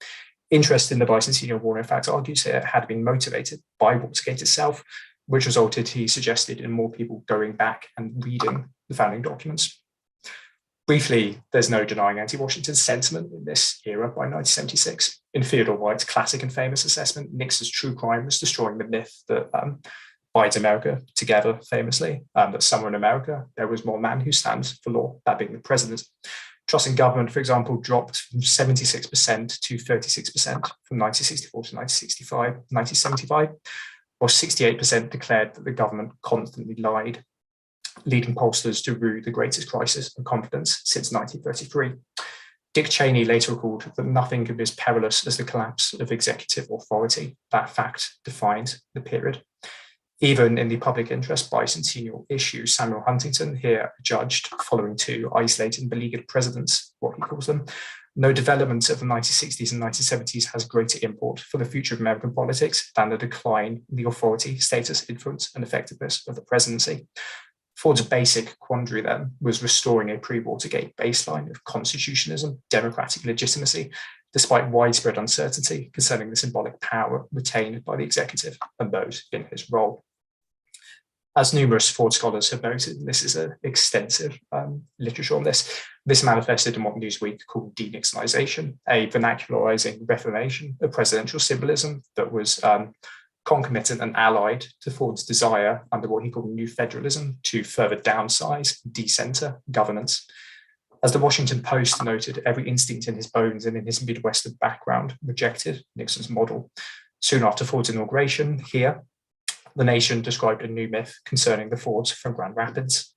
Interest in the Bicentennial, Warner in fact argues here, had been motivated by Watergate itself, which resulted, he suggested, in more people going back and reading the founding documents. Briefly, there's no denying anti-Washington sentiment in this era by 1976. In Theodore White's classic and famous assessment, Nixon's true crime was destroying the myth that binds America together famously, that somewhere in America, there was one man who stands for law, that being the president. Trust in government, for example, dropped from 76% to 36% from 1964 to 1975, while 68% declared that the government constantly lied, leading pollsters to rue the greatest crisis of confidence since 1933. Dick Cheney later recalled that nothing could be as perilous as the collapse of executive authority. That fact defined the period. Even in the public interest bicentennial issue, Samuel Huntington here judged, following two isolated and beleaguered presidents, what he calls them, no development of the 1960s and 1970s has greater import for the future of American politics than the decline in the authority, status, influence, and effectiveness of the presidency. Ford's basic quandary then was restoring a pre-Watergate baseline of constitutionalism, democratic legitimacy, despite widespread uncertainty concerning the symbolic power retained by the executive and those in his role. As numerous Ford scholars have noted, and this is an extensive literature on this, this manifested in what Newsweek called De-Nixonization, a vernacularizing reformation of presidential symbolism that was concomitant and allied to Ford's desire under what he called new federalism to further downsize, decenter governance. As the Washington Post noted, every instinct in his bones and in his Midwestern background rejected Nixon's model. Soon after Ford's inauguration here, the nation described a new myth concerning the Fords from Grand Rapids.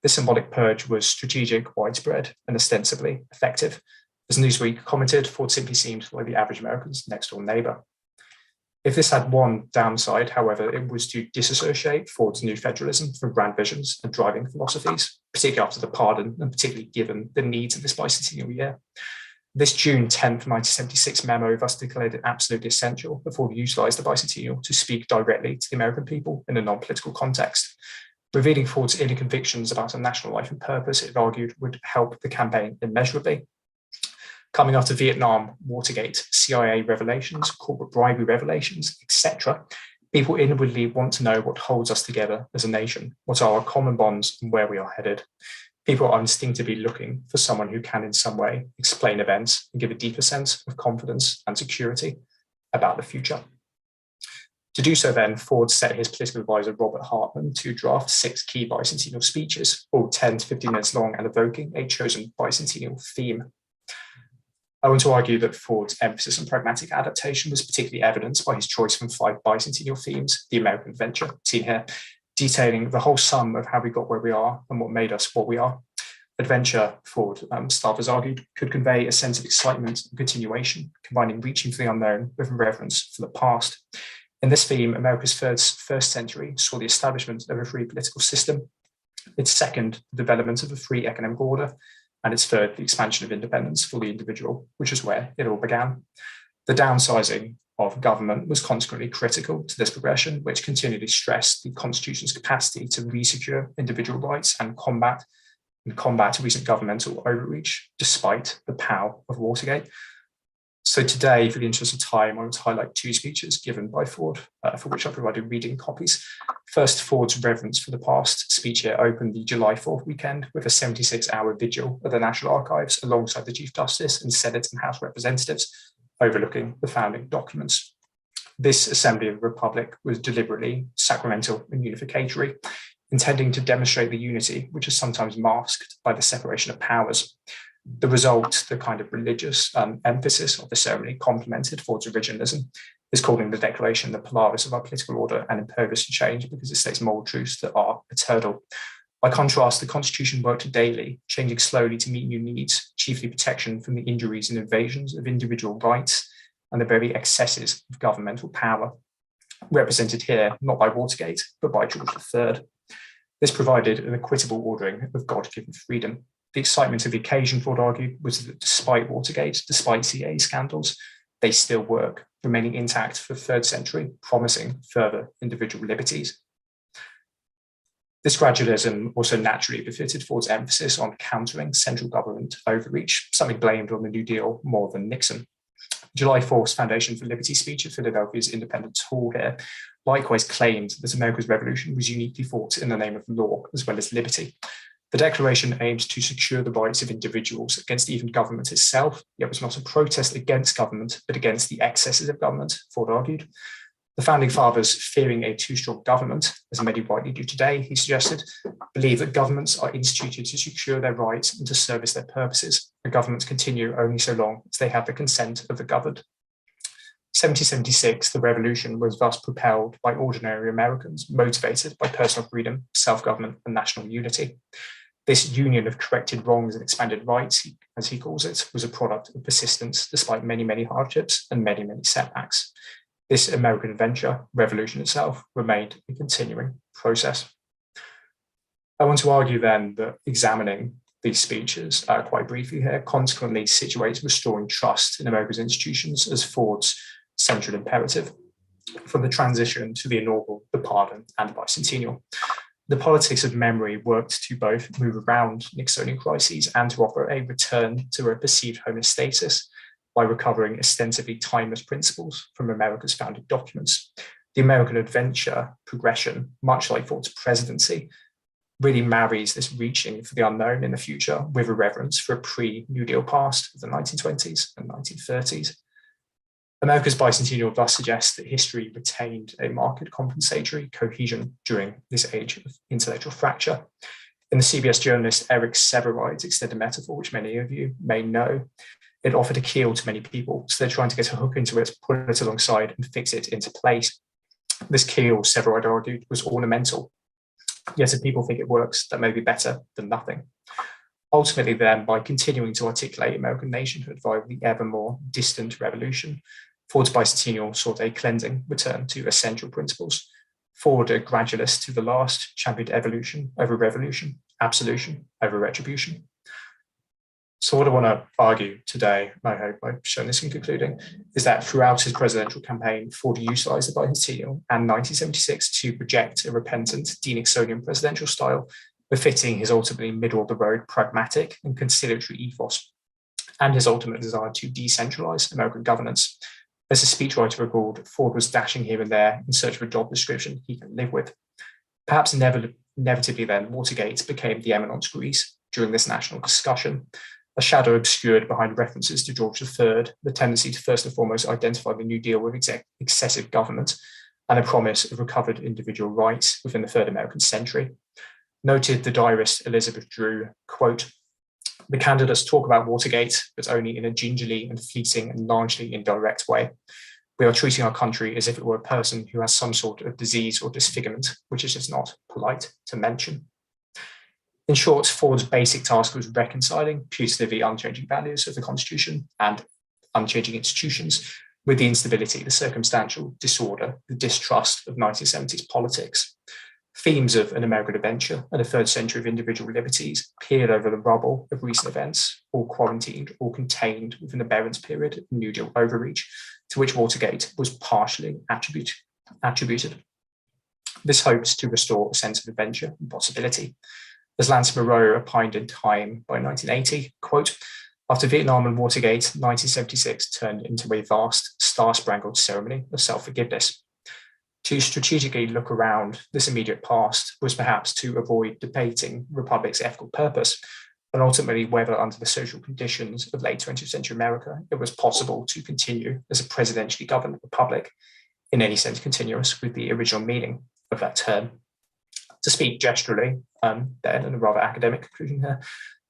This symbolic purge was strategic, widespread, and ostensibly effective. As Newsweek commented, Ford simply seemed like the average American's next-door neighbor. If this had one downside, however, it was to disassociate Ford's new federalism from grand visions and driving philosophies, particularly after the pardon and particularly given the needs of this bicentennial year. This June 10th, 1976 memo thus declared it absolutely essential that Ford utilised the bicentennial to speak directly to the American people in a non-political context. Revealing Ford's inner convictions about a national life and purpose, it argued, would help the campaign immeasurably. Coming after Vietnam, Watergate, CIA revelations, corporate bribery revelations, etc., people inwardly want to know what holds us together as a nation, what are our common bonds and where we are headed. People are instinctively looking for someone who can in some way explain events and give a deeper sense of confidence and security about the future. To do so then, Ford set his political advisor Robert Hartman to draft 6 key bicentennial speeches, all 10 to 15 minutes long and evoking a chosen bicentennial theme. I want to argue that Ford's emphasis on pragmatic adaptation was particularly evidenced by his choice from 5 bicentennial themes, the American adventure, seen here, detailing the whole sum of how we got where we are and what made us what we are. Adventure, Ford staffers argued, could convey a sense of excitement and continuation, combining reaching for the unknown with reverence for the past. In this theme, America's first century saw the establishment of a free political system, its second, the development of a free economic order, and its third, the expansion of independence for the individual, which is where it all began. The downsizing of government was consequently critical to this progression, which continually stressed the Constitution's capacity to re-secure individual rights and combat recent governmental overreach, despite the power of Watergate. So today, for the interest of time, I want to highlight 2 speeches given by Ford, for which I provided reading copies. First, Ford's reverence for the past speech here opened the July 4th weekend with a 76-hour vigil at the National Archives alongside the Chief Justice and Senate and House representatives, overlooking the founding documents. This Assembly of the Republic was deliberately sacramental and unificatory, intending to demonstrate the unity which is sometimes masked by the separation of powers. The result, the kind of religious emphasis of the ceremony, complemented Ford's originalism, is calling the declaration the Polaris of our political order and impervious to change because it states moral truths that are eternal. By contrast, the Constitution worked daily, changing slowly to meet new needs, chiefly protection from the injuries and invasions of individual rights and the very excesses of governmental power, represented here not by Watergate, but by George III. This provided an equitable ordering of God-given freedom. The excitement of the occasion, Ford argued, was that despite Watergate, despite CIA scandals, they still work, remaining intact for the 3rd century, promising further individual liberties. This gradualism also naturally befitted Ford's emphasis on countering central government overreach, something blamed on the New Deal more than Nixon. July 4th's Foundation for Liberty speech at Philadelphia's Independence Hall here likewise claimed that America's revolution was uniquely fought in the name of law as well as liberty. The declaration aimed to secure the rights of individuals against even government itself, yet was not a protest against government, but against the excesses of government, Ford argued. The founding fathers, fearing a too strong government, as many rightly do today, he suggested, believe that governments are instituted to secure their rights and to service their purposes, and governments continue only so long as they have the consent of the governed. 1776, the revolution was thus propelled by ordinary Americans, motivated by personal freedom, self-government, and national unity. This union of corrected wrongs and expanded rights, as he calls it, was a product of persistence despite many, many hardships and many, many setbacks. This American adventure, revolution itself, remained a continuing process. I want to argue then that examining these speeches quite briefly here consequently situates restoring trust in America's institutions as Ford's central imperative from the transition to the inaugural, the pardon, and the bicentennial. The politics of memory worked to both move around Nixonian crises and to offer a return to a perceived homeostasis by recovering ostensibly timeless principles from America's founding documents. The American adventure progression, much like Ford's presidency, really marries this reaching for the unknown in the future with a reverence for a pre-New Deal past of the 1920s and 1930s. America's bicentennial thus suggests that history retained a marked compensatory cohesion during this age of intellectual fracture. In the CBS journalist Eric Severide's extended metaphor, which many of you may know, it offered a keel to many people, so they're trying to get a hook into it, put it alongside, and fix it into place. This keel, Severide argued, was ornamental. Yet if people think it works, that may be better than nothing. Ultimately, then, by continuing to articulate American nationhood via the ever more distant revolution, Ford's bicentennial sought a cleansing return to essential principles. Ford, a gradualist to the last, championed evolution over revolution, absolution over retribution. So what I want to argue today, I hope I've shown this in concluding, is that throughout his presidential campaign, Ford utilized the bicentennial and 1976 to project a repentant De-Nixonian presidential style befitting his ultimately middle-of-the-road pragmatic and conciliatory ethos and his ultimate desire to decentralize American governance. As a speechwriter recalled, Ford was dashing here and there in search of a job description he can live with. Perhaps inevitably then, Watergate became the eminence grise during this national discussion, a shadow obscured behind references to George III, the tendency to first and foremost identify the New Deal with excessive government, and a promise of recovered individual rights within the third American century. Noted the diarist Elizabeth Drew, quote, "The candidates talk about Watergate, but only in a gingerly and fleeting and largely indirect way. We are treating our country as if it were a person who has some sort of disease or disfigurement, which is just not polite to mention." In short, Ford's basic task was reconciling putatively unchanging values of the Constitution and unchanging institutions with the instability, the circumstantial disorder, the distrust of 1970s politics. Themes of an American adventure and a third century of individual liberties peered over the rubble of recent events, all quarantined or contained within the Barron's period of New Deal overreach, to which Watergate was partially attributed. This hopes to restore a sense of adventure and possibility. As Lance Moreau opined in Time by 1980, quote, "After Vietnam and Watergate, 1976 turned into a vast, star-sprangled ceremony of self-forgiveness. To strategically look around this immediate past was perhaps to avoid debating Republic's ethical purpose, and ultimately whether under the social conditions of late 20th century America, it was possible to continue as a presidentially governed republic, in any sense continuous with the original meaning of that term." To speak gesturally, then, and a rather academic conclusion here,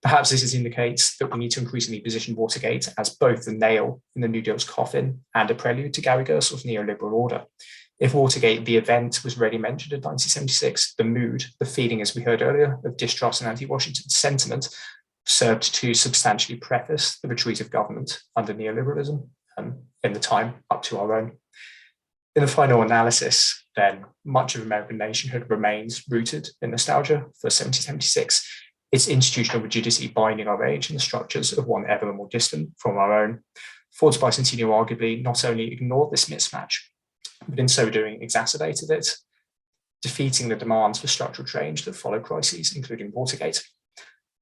perhaps this indicates that we need to increasingly position Watergate as both the nail in the New Deal's coffin and a prelude to Gary Gersell's neoliberal order. If Watergate, the event, was already mentioned in 1976, the mood, the feeling, as we heard earlier, of distrust and anti-Washington sentiment served to substantially preface the retreat of government under neoliberalism in the time up to our own. In the final analysis, then, much of American nationhood remains rooted in nostalgia for 1776, its institutional rigidity binding our age in the structures of one ever more distant from our own. Ford's bicentennial arguably not only ignored this mismatch, but in so doing exacerbated it, defeating the demands for structural change that follow crises, including Watergate.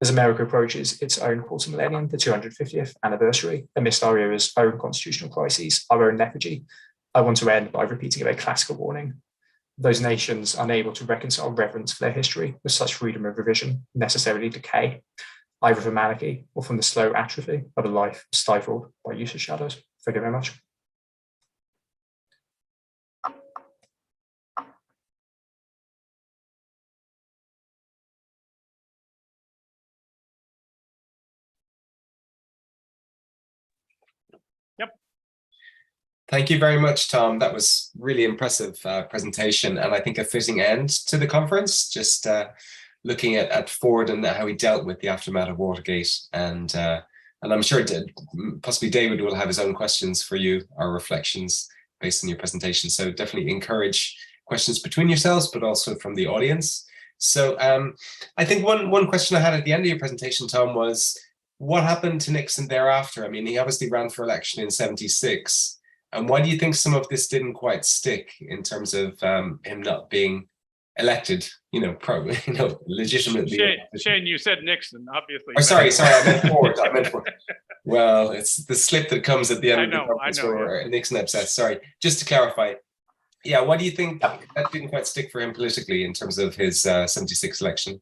As America approaches its own quarter millennium, the 250th anniversary, amidst our era's own constitutional crises, our own lethargy, I want to end by repeating a very classical warning. Those nations unable to reconcile reverence for their history with such freedom of revision necessarily decay, either from anarchy or from the slow atrophy of a life stifled by useless shadows. Thank you very much. Thank you very much, Tom. That was really impressive presentation, and I think a fitting end to the conference, just looking at Ford and how he dealt with the aftermath of Watergate. And I'm sure possibly David will have his own questions for you, or reflections based on your presentation. So definitely encourage questions between yourselves, but also from the audience. So I think one question I had at the end of your presentation, Tom, was what happened to Nixon thereafter? I mean, he obviously ran for election in '76. And why do you think some of this didn't quite stick in terms of him not being elected, legitimately? Shane, you said Nixon, obviously. Oh, sorry, I meant Ford. Well, it's the slip that comes at the end of the conference where Nixon upset. Sorry, just to clarify. Yeah, why do you think that didn't quite stick for him politically in terms of his '76 election?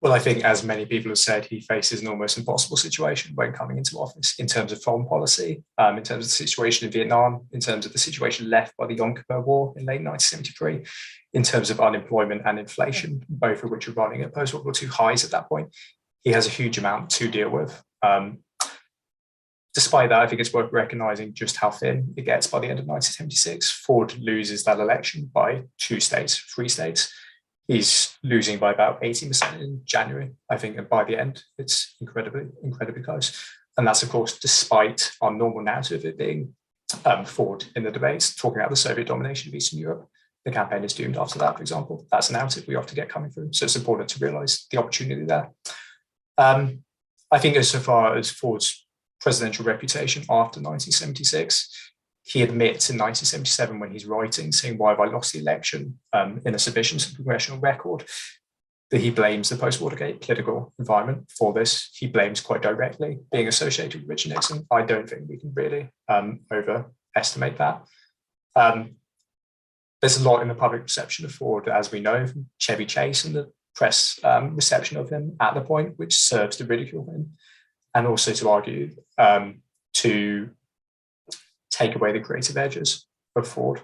Well, I think, as many people have said, he faces an almost impossible situation when coming into office in terms of foreign policy, in terms of the situation in Vietnam, in terms of the situation left by the Yom Kippur War in late 1973, in terms of unemployment and inflation, both of which are running at post-World War II highs at that point. He has a huge amount to deal with. Despite that, I think it's worth recognizing just how thin it gets by the end of 1976. Ford loses that election by 3 states. He's losing by about 80% in January, I think, and by the end, it's incredibly close. And that's, of course, despite our normal narrative of it being Ford in the debates, talking about the Soviet domination of Eastern Europe. The campaign is doomed after that, for example. That's a narrative we often get coming through. So it's important to realize the opportunity there. I think as so far as Ford's presidential reputation after 1976, he admits in 1977 when he's writing, saying, "Why have I lost the election?" In a submission to the congressional record, that he blames the post-Watergate political environment for this. He blames quite directly being associated with Richard Nixon. I don't think we can really overestimate that. There's a lot in the public perception of Ford, as we know, from Chevy Chase and the press reception of him at the point, which serves to ridicule him, and also to argue to take away the creative edges of Ford,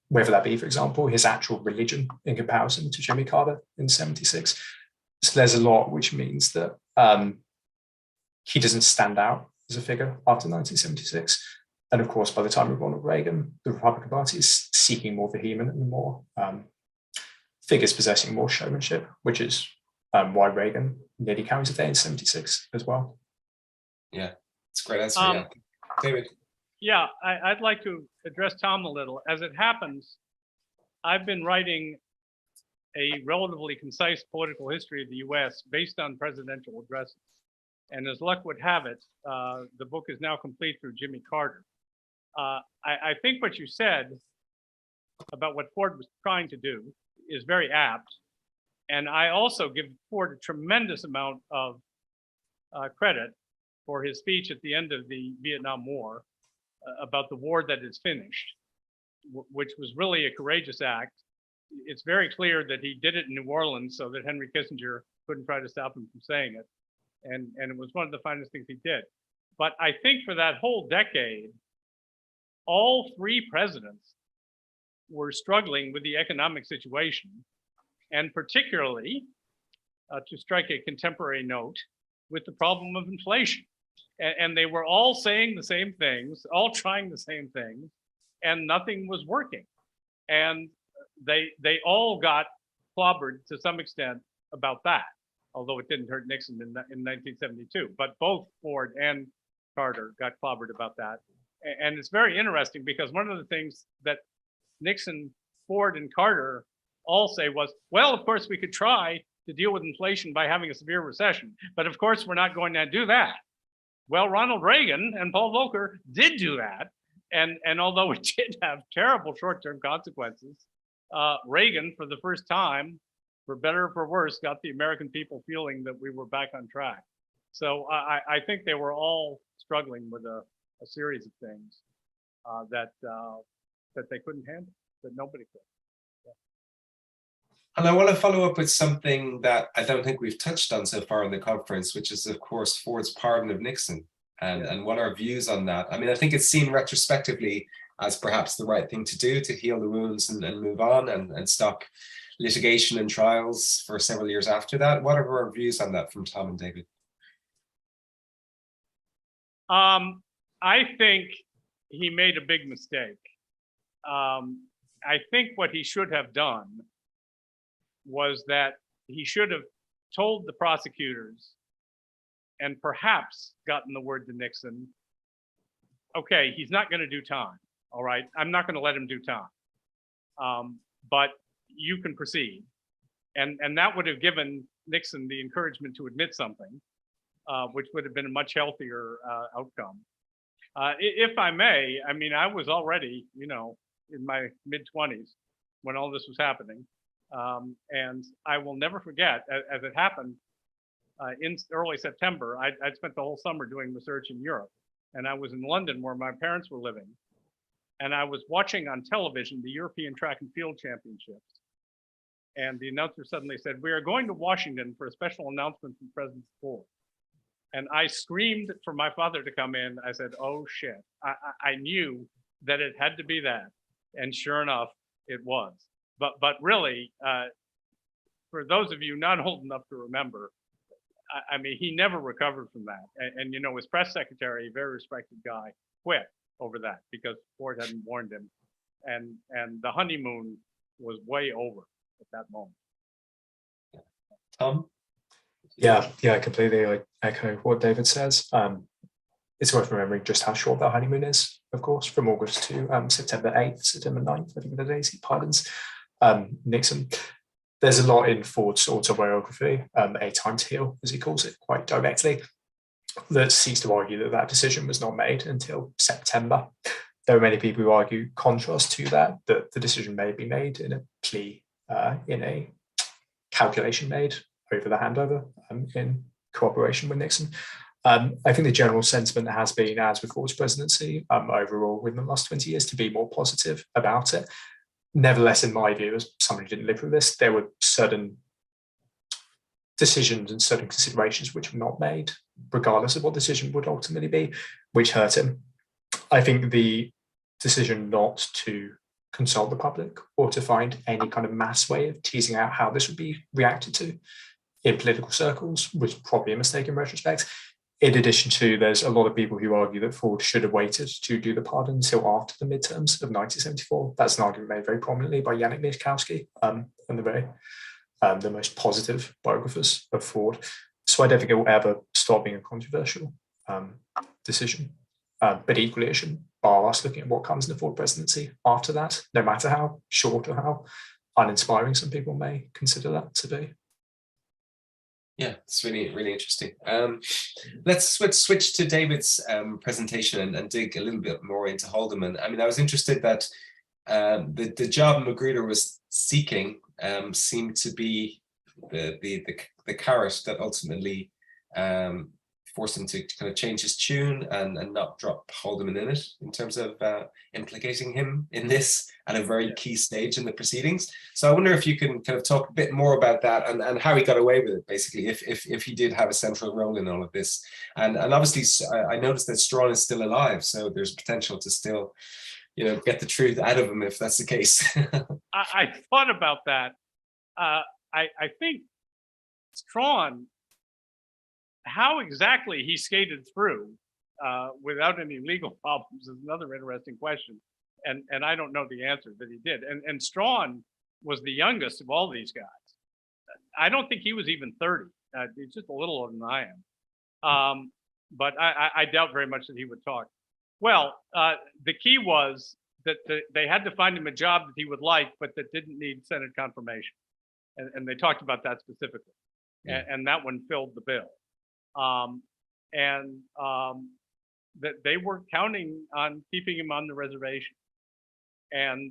whether that be, for example, his actual religion in comparison to Jimmy Carter in '76. So there's a lot which means that he doesn't stand out as a figure after 1976. And of course, by the time of Ronald Reagan, the Republican Party is seeking more vehement and more figures possessing more showmanship, which is why Reagan nearly carries the day in '76 as well. Yeah, it's a great answer. David. Yeah, I'd like to address Tom a little. As it happens, I've been writing a relatively concise political history of the US based on presidential addresses. And as luck would have it, the book is now complete through Jimmy Carter. I think what you said about what Ford was trying to do is very apt. And I also give Ford a tremendous amount of credit for his speech at the end of the Vietnam War about the war that is finished, which was really a courageous act. It's very clear that he did it in New Orleans so that Henry Kissinger couldn't try to stop him from saying it. And it was one of the finest things he did. But I think for that whole decade, all 3 presidents were struggling with the economic situation, and particularly, to strike a contemporary note, with the problem of inflation. And they were all saying the same things, all trying the same things, and nothing was working. And they all got clobbered to some extent about that, although it didn't hurt Nixon in 1972. But both Ford and Carter got clobbered about that. And it's very interesting because one of the things that Nixon, Ford, and Carter all say was, well, of course, we could try to deal with inflation by having a severe recession, but of course, we're not going to do that. Well, Ronald Reagan and Paul Volcker did do that. And although it did have terrible short-term consequences, Reagan, for the first time, for better or for worse, got the American people feeling that we were back on track. So I think they were all struggling with a series of things that they couldn't handle, that nobody could. And I want to follow up with something that I don't think we've touched on so far in the conference, which is, of course, Ford's pardon of Nixon, and what our views on that. I mean, I think it's seen retrospectively as perhaps the right thing to do to heal the wounds and move on and stop litigation and trials for several years after that. What are our views on that from Tom and David? I think he made a big mistake. I think what he should have done was that he should have told the prosecutors and perhaps gotten the word to Nixon, okay, he's not going to do time. All right, I'm not going to let him do time. But you can proceed. And that would have given Nixon the encouragement to admit something, which would have been a much healthier outcome. If I may, I mean, I was already, you know, in my mid-20s when all this was happening. And I will never forget, as it happened in early September, I'd spent the whole summer doing research in Europe. And I was in London where my parents were living. And I was watching on television the European Track and Field Championships. And the announcer suddenly said, we are going to Washington for a special announcement from President Ford. And I screamed for my father to come in. I said, oh shit. I knew that it had to be that. And sure enough, it was. But really, for those of you not old enough to remember, I mean, he never recovered from that. And you know, his press secretary, a very respected guy, quit over that because Ford hadn't warned him. And the honeymoon was way over at that moment. Tom? Yeah, completely. I echo what David says. It's worth remembering just how short that honeymoon is, of course, from August to September 8th, September 9th, I think the days he pardons Nixon. There's a lot in Ford's autobiography, A Time to Heal, as he calls it, quite directly, that seeks to argue that that decision was not made until September. There are many people who argue contrast to that the decision may be made in a plea, in a calculation made over the handover in cooperation with Nixon. I think the general sentiment has been, as with Ford's presidency, overall within the last 20 years, to be more positive about it. Nevertheless, in my view, as somebody who didn't live through this, there were certain decisions and certain considerations which were not made, regardless of what decision would ultimately be, which hurt him. I think the decision not to consult the public or to find any kind of mass way of teasing out how this would be reacted to in political circles was probably a mistake in retrospect. In addition to, there's a lot of people who argue that Ford should have waited to do the pardon until after the midterms of 1974. That's an argument made very prominently by Yannick Mieszkowski and the most positive biographers of Ford. So I don't think it will ever stop being a controversial decision. But equally, it shouldn't bar us looking at what comes in the Ford presidency after that, no matter how short or how uninspiring some people may consider that to be. Yeah, it's really, really interesting. Let's switch to David's presentation and dig a little bit more into Haldeman. I mean, I was interested that the job Magruder was seeking seemed to be the carrot that ultimately forced him to kind of change his tune and not drop Haldeman in it, in terms of implicating him in this at a very key stage in the proceedings. So I wonder if you can kind of talk a bit more about that and how he got away with it, basically, if he did have a central role in all of this. And obviously, I noticed that Strawn is still alive, so there's potential to still, you know, get the truth out of him if that's the case. I thought about that. I think Strawn, how exactly he skated through without any legal problems is another interesting question. And I don't know the answer that he did. And Strawn was the youngest of all these guys. I don't think he was even 30. He's just a little older than I am. But I doubt very much that he would talk. Well, the key was that they had to find him a job that he would like, but that didn't need Senate confirmation. And they talked about that specifically. Yeah. And that one filled the bill. That they were counting on keeping him on the reservation. And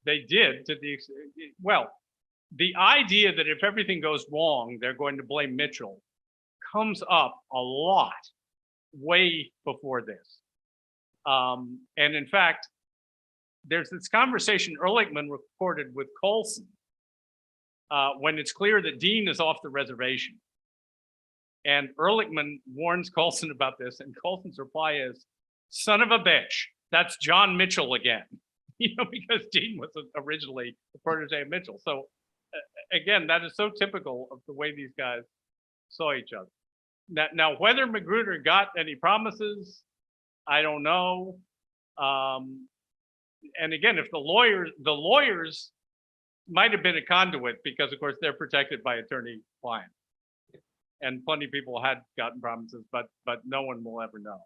they did to the extent, well, the idea that if everything goes wrong, they're going to blame Mitchell comes up a lot way before this. And in fact, there's this conversation Ehrlichman recorded with Colson when it's clear that Dean is off the reservation. And Ehrlichman warns Colson about this, and Colson's reply is, son of a bitch, that's John Mitchell again. You know, because Dean was originally the protege of Mitchell. So again, that is so typical of the way these guys saw each other. Now whether Magruder got any promises, I don't know. And again, if the lawyers might have been a conduit because, of course, they're protected by attorney-client, and plenty of people had gotten promises, but no one will ever know.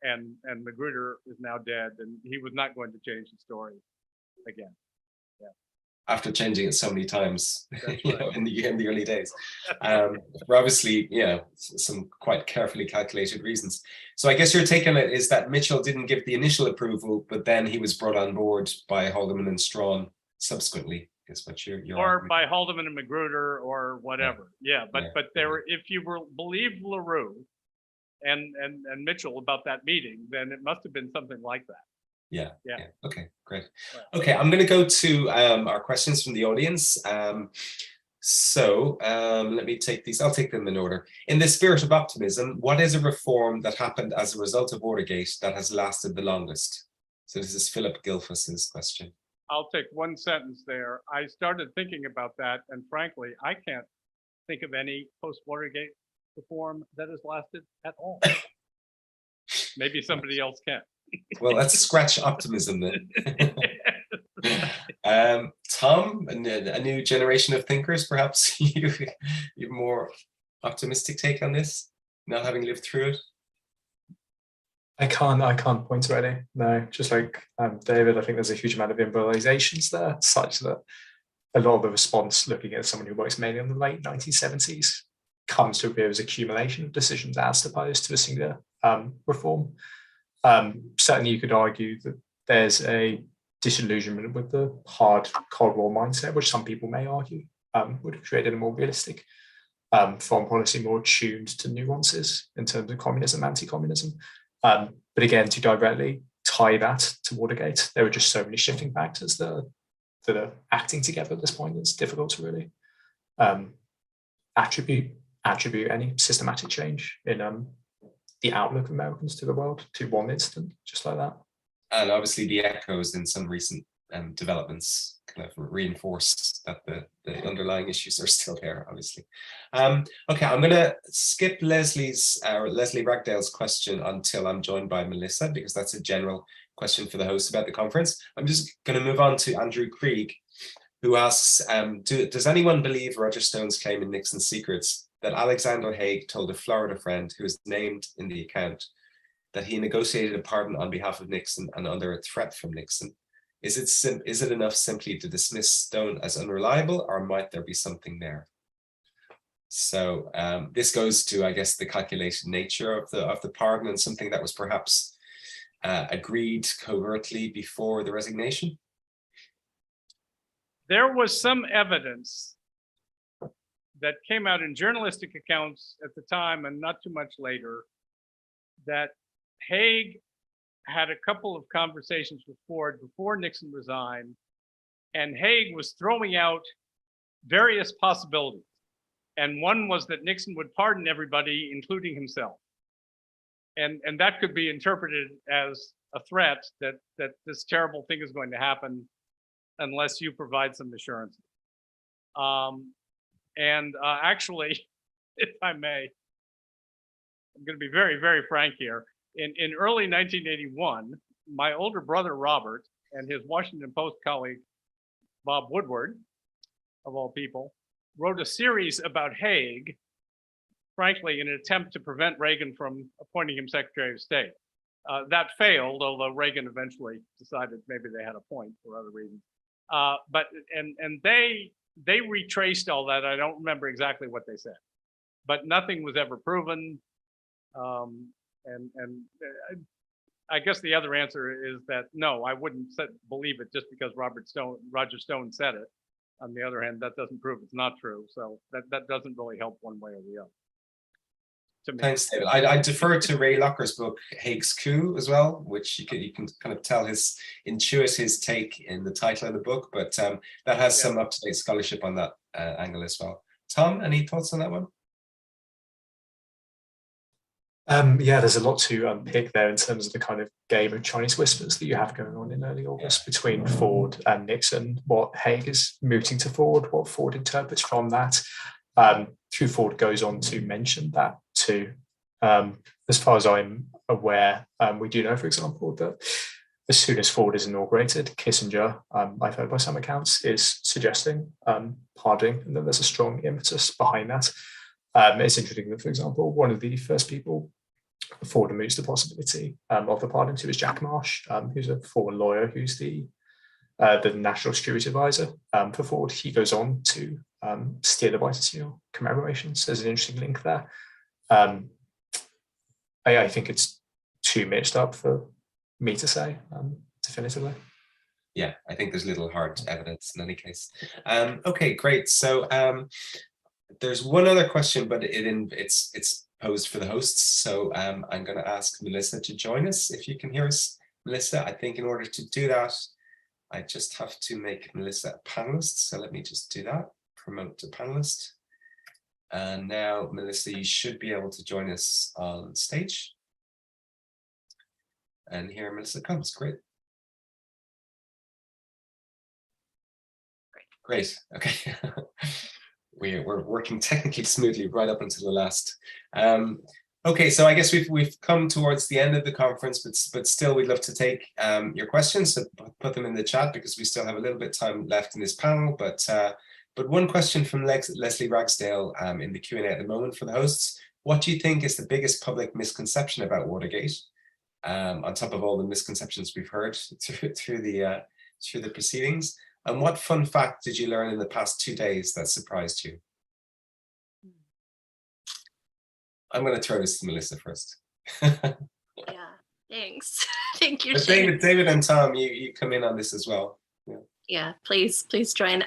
And Magruder is now dead, and he was not going to change the story again. After changing it so many times, That's you know, right. in the early days, for obviously, you know, some quite carefully calculated reasons. So I guess your take on it is that Mitchell didn't give the initial approval, but then he was brought on board by Haldeman and Strawn subsequently. Is what you're Or arguing. by Haldeman and Magruder or whatever. Yeah, but there were, if you were believe LaRue and Mitchell about that meeting, then it must have been something like that. Yeah. Yeah. Okay, great. Right. Okay, I'm going to go to our questions from the audience. Let me take these. I'll take them in order. In the spirit of optimism, what is a reform that happened as a result of Watergate that has lasted the longest? So this is Philip Gilfus's question. I'll take one sentence there. I started thinking about that, and frankly, I can't think of any post-Watergate reform that has lasted at all. Maybe somebody else can. Well, let's scratch optimism then. Tom, a new generation of thinkers, perhaps you've more optimistic take on this, not having lived through it. I can't point to any. No, just like David, I think there's a huge amount of improvisations there, such that a lot of the response, looking at someone who works mainly in the late 1970s, comes to appear as accumulation of decisions as opposed to a singular reform. Certainly, you could argue that there's a disillusionment with the hard Cold War mindset, which some people may argue would have created a more realistic foreign policy, more attuned to nuances in terms of communism, anti-communism. But again, to directly tie that to Watergate, there were just so many shifting factors that are acting together at this point. It's difficult to really attribute any systematic change in the outlook of Americans to the world to one instant, just like that. And obviously the echoes in some recent developments kind of reinforce that the underlying issues are still there, obviously. Okay, I'm going to skip Leslie Ragdale's question until I'm joined by Melissa, because that's a general question for the host about the conference. I'm just going to move on to Andrew Krieg, who asks, does anyone believe Roger Stone's claim in Nixon's Secrets that Alexander Haig told a Florida friend who is named in the account that he negotiated a pardon on behalf of Nixon and under a threat from Nixon? Is it enough simply to dismiss Stone as unreliable, or might there be something there? So this goes to, I guess, the calculated nature of the pardon, and something that was perhaps agreed covertly before the resignation. There was some evidence that came out in journalistic accounts at the time and not too much later that Haig had a couple of conversations with Ford before Nixon resigned, and Haig was throwing out various possibilities. And one was that Nixon would pardon everybody, including himself. And that could be interpreted as a threat that this terrible thing is going to happen unless you provide some assurances. Actually, if I may, I'm going to be very, very frank here. In early 1981, my older brother Robert and his Washington Post colleague Bob Woodward, of all people, wrote a series about Haig, frankly, in an attempt to prevent Reagan from appointing him Secretary of State. That failed, although Reagan eventually decided maybe they had a point for other reasons. But they retraced all that. I don't remember exactly what they said, but nothing was ever proven. I guess the other answer is that no, I wouldn't believe it just because Roger Stone said it. On the other hand, that doesn't prove it's not true. So that doesn't really help one way or the other. Thanks, David. I defer to Ray Locker's book, Haig's Coup, as well, which you can kind of tell intuit his take in the title of the book, but that has some up-to-date scholarship on that angle as well. Tom, any thoughts on that one? Yeah, there's a lot to unpick there in terms of the kind of game of Chinese whispers that you have going on in early August between Ford and Nixon, what Haig is mooting to Ford, what Ford interprets from that. True Ford goes on to mention that to As far as I'm aware, we do know, for example, that as soon as Ford is inaugurated, Kissinger, I've heard by some accounts, is suggesting pardoning, and that there's a strong impetus behind that. It's interesting that, for example, one of the first people Ford moves the possibility of the pardon to is Jack Marsh, who's a former lawyer, who's the National Security Advisor for Ford. He goes on to steer the bicentennial commemorations. There's an interesting link there. I think it's too mixed up for me to say definitively. Yeah, I think there's little hard evidence in any case. Okay, great. So there's one other question, but it's posed for the hosts. So I'm going to ask Melissa to join us if you can hear us. Melissa, I think in order to do that, I just have to make Melissa a panelist. So let me just do that, promote to panelist. And now, Melissa, you should be able to join us on stage. And here Melissa comes, great. Great, okay. We're working technically smoothly right up until the last. Okay, so I guess we've come towards the end of the conference, but still we'd love to take your questions. So put them in the chat because we still have a little bit of time left in this panel. But one question from Leslie Ragsdale in the Q&A at the moment for the hosts: what do you think is the biggest public misconception about Watergate? On top of all the misconceptions we've heard through the proceedings, and what fun fact did you learn in the past 2 days that surprised you? I'm going to throw this to Melissa first. Yeah, thanks. Thank you. But David and Tom, you come in on this as well. Yeah, please join.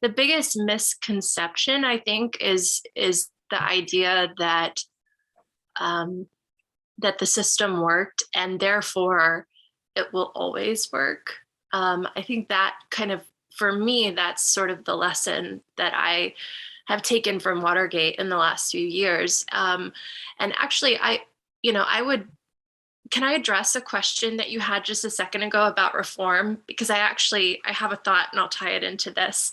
The biggest misconception, I think, is the idea that that the system worked and therefore it will always work. I think that kind of, for me, that's sort of the lesson that I have taken from Watergate in the last few years. And actually, can I address a question that you had just a second ago about reform? Because I have a thought and I'll tie it into this.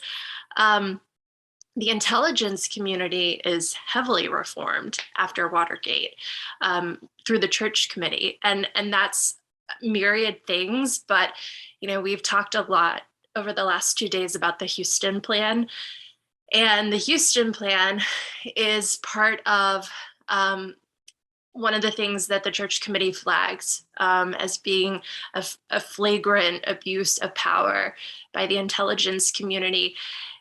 The intelligence community is heavily reformed after Watergate through the Church Committee. And that's myriad things, but we've talked a lot over the last 2 days about the Houston Plan. And the Houston Plan is part of one of the things that the Church Committee flags as being a flagrant abuse of power by the intelligence community.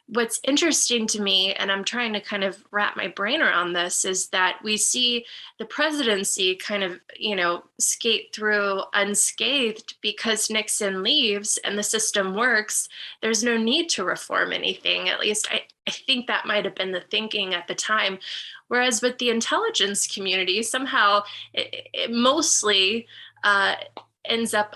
What's interesting to me, and I'm trying to kind of wrap my brain around this, is that we see the presidency kind of, skate through unscathed because Nixon leaves and the system works. There's no need to reform anything. At least I think that might have been the thinking at the time. Whereas with the intelligence community, somehow it mostly ends up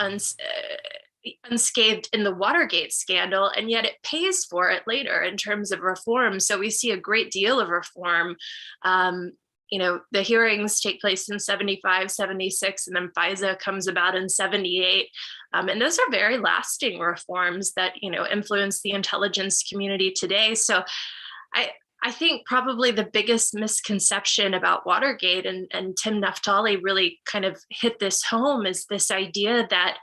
unscathed in the Watergate scandal, and yet it pays for it later in terms of reform. So we see a great deal of reform. The hearings take place in 75, 76, and then FISA comes about in 78. And those are very lasting reforms that, influence the intelligence community today. So I think probably the biggest misconception about Watergate, and Tim Naftali really kind of hit this home, is this idea that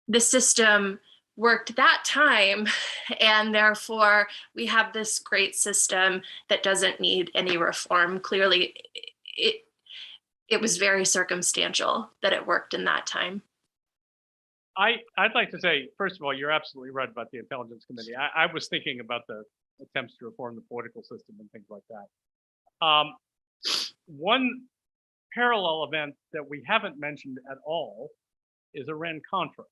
the system worked that time, and therefore we have this great system that doesn't need any reform. Clearly, it was very circumstantial that it worked in that time. I'd like to say, first of all, you're absolutely right about the Intelligence Committee. I was thinking about the attempts to reform the political system and things like that. One parallel event that we haven't mentioned at all is Iran-Contra.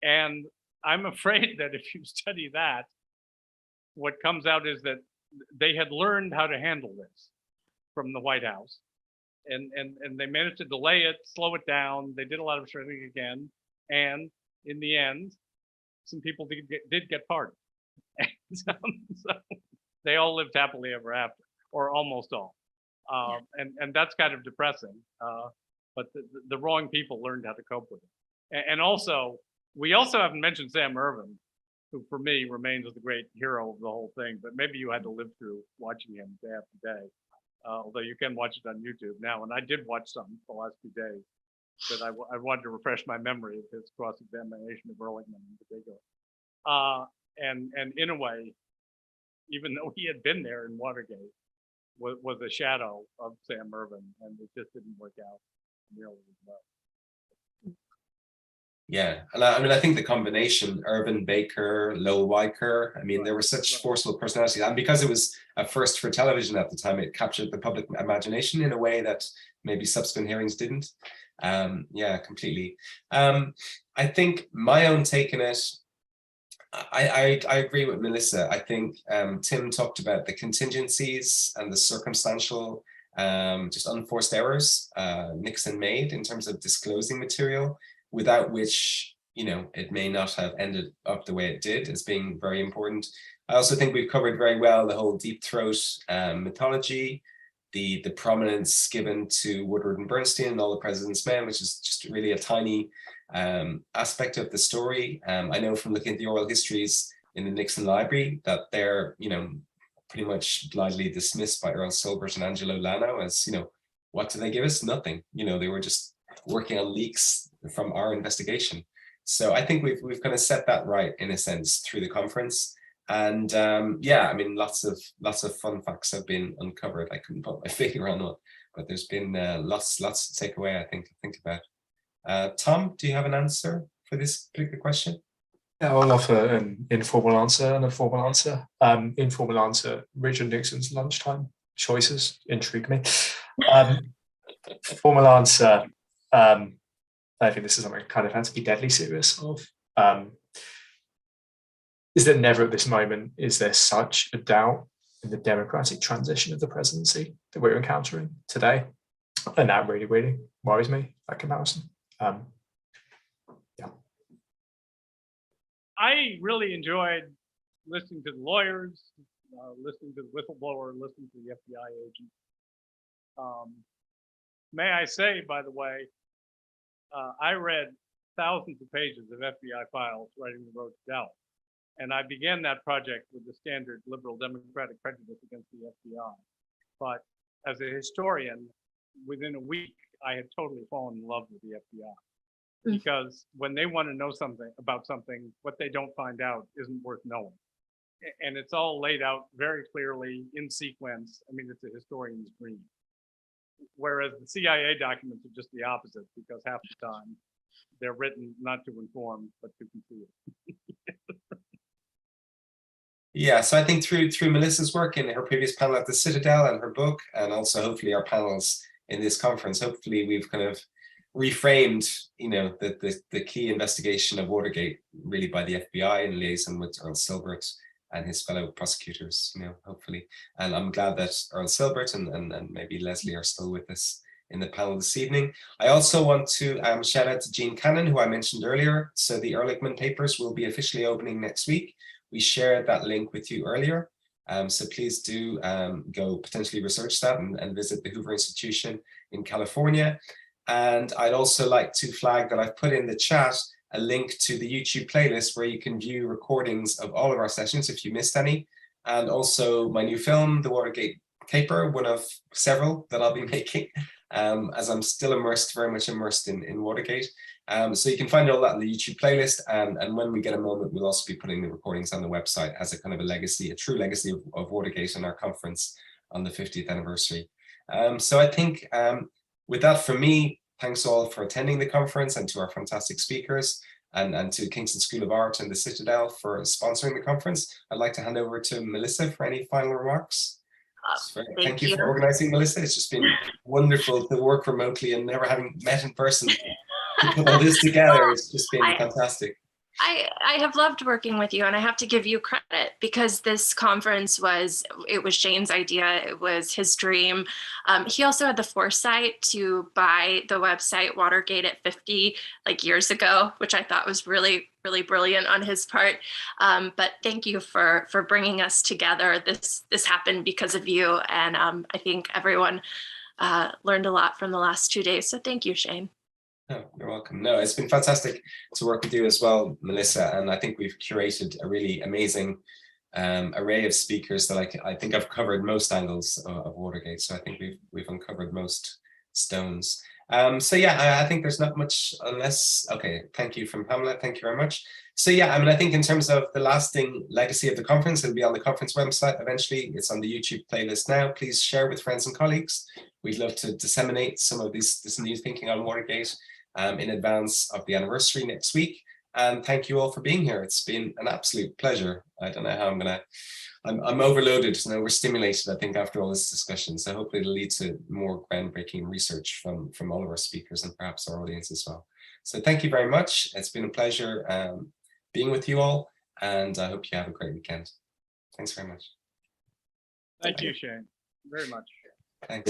And I'm afraid that if you study that, what comes out is that they had learned how to handle this from the White House. And they managed to delay it, slow it down. They did a lot of shrinking again. And in the end, some people did get pardoned. So they all lived happily ever after, or almost all. And that's kind of depressing. But the wrong people learned how to cope with it. And also, we also haven't mentioned Sam Ervin. who for me remains the great hero of the whole thing, but maybe you had to live through watching him day after day. Although you can watch it on YouTube now, and I did watch some the last few days, but I wanted to refresh my memory of his cross-examination of Ehrlichman in particular. And in a way, even though he had been there in Watergate, was a shadow of Sam Ervin, and it just didn't work out nearly as well. Yeah, and I mean, I think the combination, Irvin, Baker, Lowell Weicker, I mean, there were such forceful personalities. And because it was a first for television at the time, it captured the public imagination in a way that maybe subsequent hearings didn't. Yeah, completely. I think my own take on it, I agree with Melissa. I think Tim talked about the contingencies and the circumstantial, just unforced errors Nixon made in terms of disclosing material, without which, you know, it may not have ended up the way it did, as being very important. I also think we've covered very well the whole deep throat mythology, the prominence given to Woodward and Bernstein and all the President's Men, which is just really a tiny aspect of the story. I know from looking at the oral histories in the Nixon Library that they're, you know, pretty much blithely dismissed by Earl Silbert and Angelo Lano as, you know, what did they give us? Nothing. You know, they were just working on leaks from our investigation. So I think we've kind of set that right in a sense through the conference. And yeah, I mean, lots of fun facts have been uncovered. I couldn't put my finger on what, but there's been lots to take away, I think, to think about. Tom, do you have an answer for this particular question? Yeah, I'll offer an informal answer and a formal answer. Informal answer, Richard Nixon's lunchtime choices intrigue me. Formal answer, I think this is something I kind of had to be deadly serious of. Is that never at this moment is there such a doubt in the democratic transition of the presidency that we're encountering today? And that really, really worries me, that comparison. Yeah. I really enjoyed listening to the lawyers, listening to the whistleblower, listening to the FBI agent. May I say, by the way, I read thousands of pages of FBI files writing the road to Dallas. And I began that project with the standard liberal democratic prejudice against the FBI. But as a historian, within a week, I had totally fallen in love with the FBI. Because when they want to know something about something, what they don't find out isn't worth knowing. And it's all laid out very clearly in sequence. I mean, it's a historian's dream. Whereas the CIA documents are just the opposite, because half the time they're written not to inform, but to conceal. Yeah, so I think through Melissa's work in her previous panel at the Citadel and her book, and also hopefully our panels in this conference, hopefully we've kind of reframed, you know, the key investigation of Watergate really by the FBI in liaison with Earl Silbert and his fellow prosecutors, you know, hopefully. And I'm glad that Earl Silbert and maybe Leslie are still with us in the panel this evening. I also want to shout out to Jean Cannon, who I mentioned earlier. So the Ehrlichman papers will be officially opening next week. We shared that link with you earlier. So please do go potentially research that and visit the Hoover Institution in California. And I'd also like to flag that I've put in the chat a link to the YouTube playlist where you can view recordings of all of our sessions if you missed any. And also my new film, The Watergate Caper, one of several that I'll be making, as I'm still very much immersed in Watergate. So you can find all that in the YouTube playlist. And when we get a moment, we'll also be putting the recordings on the website as a kind of a legacy, a true legacy of Watergate and our conference on the 50th anniversary. So I think with that from me, thanks all for attending the conference, and to our fantastic speakers, and to Kingston School of Art and the Citadel for sponsoring the conference. I'd like to hand over to Melissa for any final remarks. Thank you for organizing, Melissa. It's just been wonderful to work remotely and never having met in person to put all this together. It's just been fantastic. I have loved working with you, and I have to give you credit because this conference it was Shane's idea. It was his dream. He also had the foresight to buy the website Watergate at 50 like years ago, which I thought was really, really brilliant on his part. But thank you for bringing us together. This happened because of you, and I think everyone learned a lot from the last 2 days. So thank you, Shane. Oh, you're welcome. No, it's been fantastic to work with you as well, Melissa. And I think we've curated a really amazing array of speakers that I think I've covered most angles of Watergate. So I think we've uncovered most stones. So yeah, I think there's not much unless, okay, thank you from Pamela. Thank you very much. So yeah, I mean, I think in terms of the lasting legacy of the conference, it'll be on the conference website eventually. It's on the YouTube playlist now. Please share with friends and colleagues. We'd love to disseminate some of this new thinking on Watergate in advance of the anniversary next week. And thank you all for being here. It's been an absolute pleasure. I don't know how I'm overloaded and overstimulated, I think, after all this discussion. So hopefully it'll lead to more groundbreaking research from all of our speakers and perhaps our audience as well. So thank you very much. It's been a pleasure being with you all, and I hope you have a great weekend. Thanks very much. Thank you, Shane, very much. Thanks.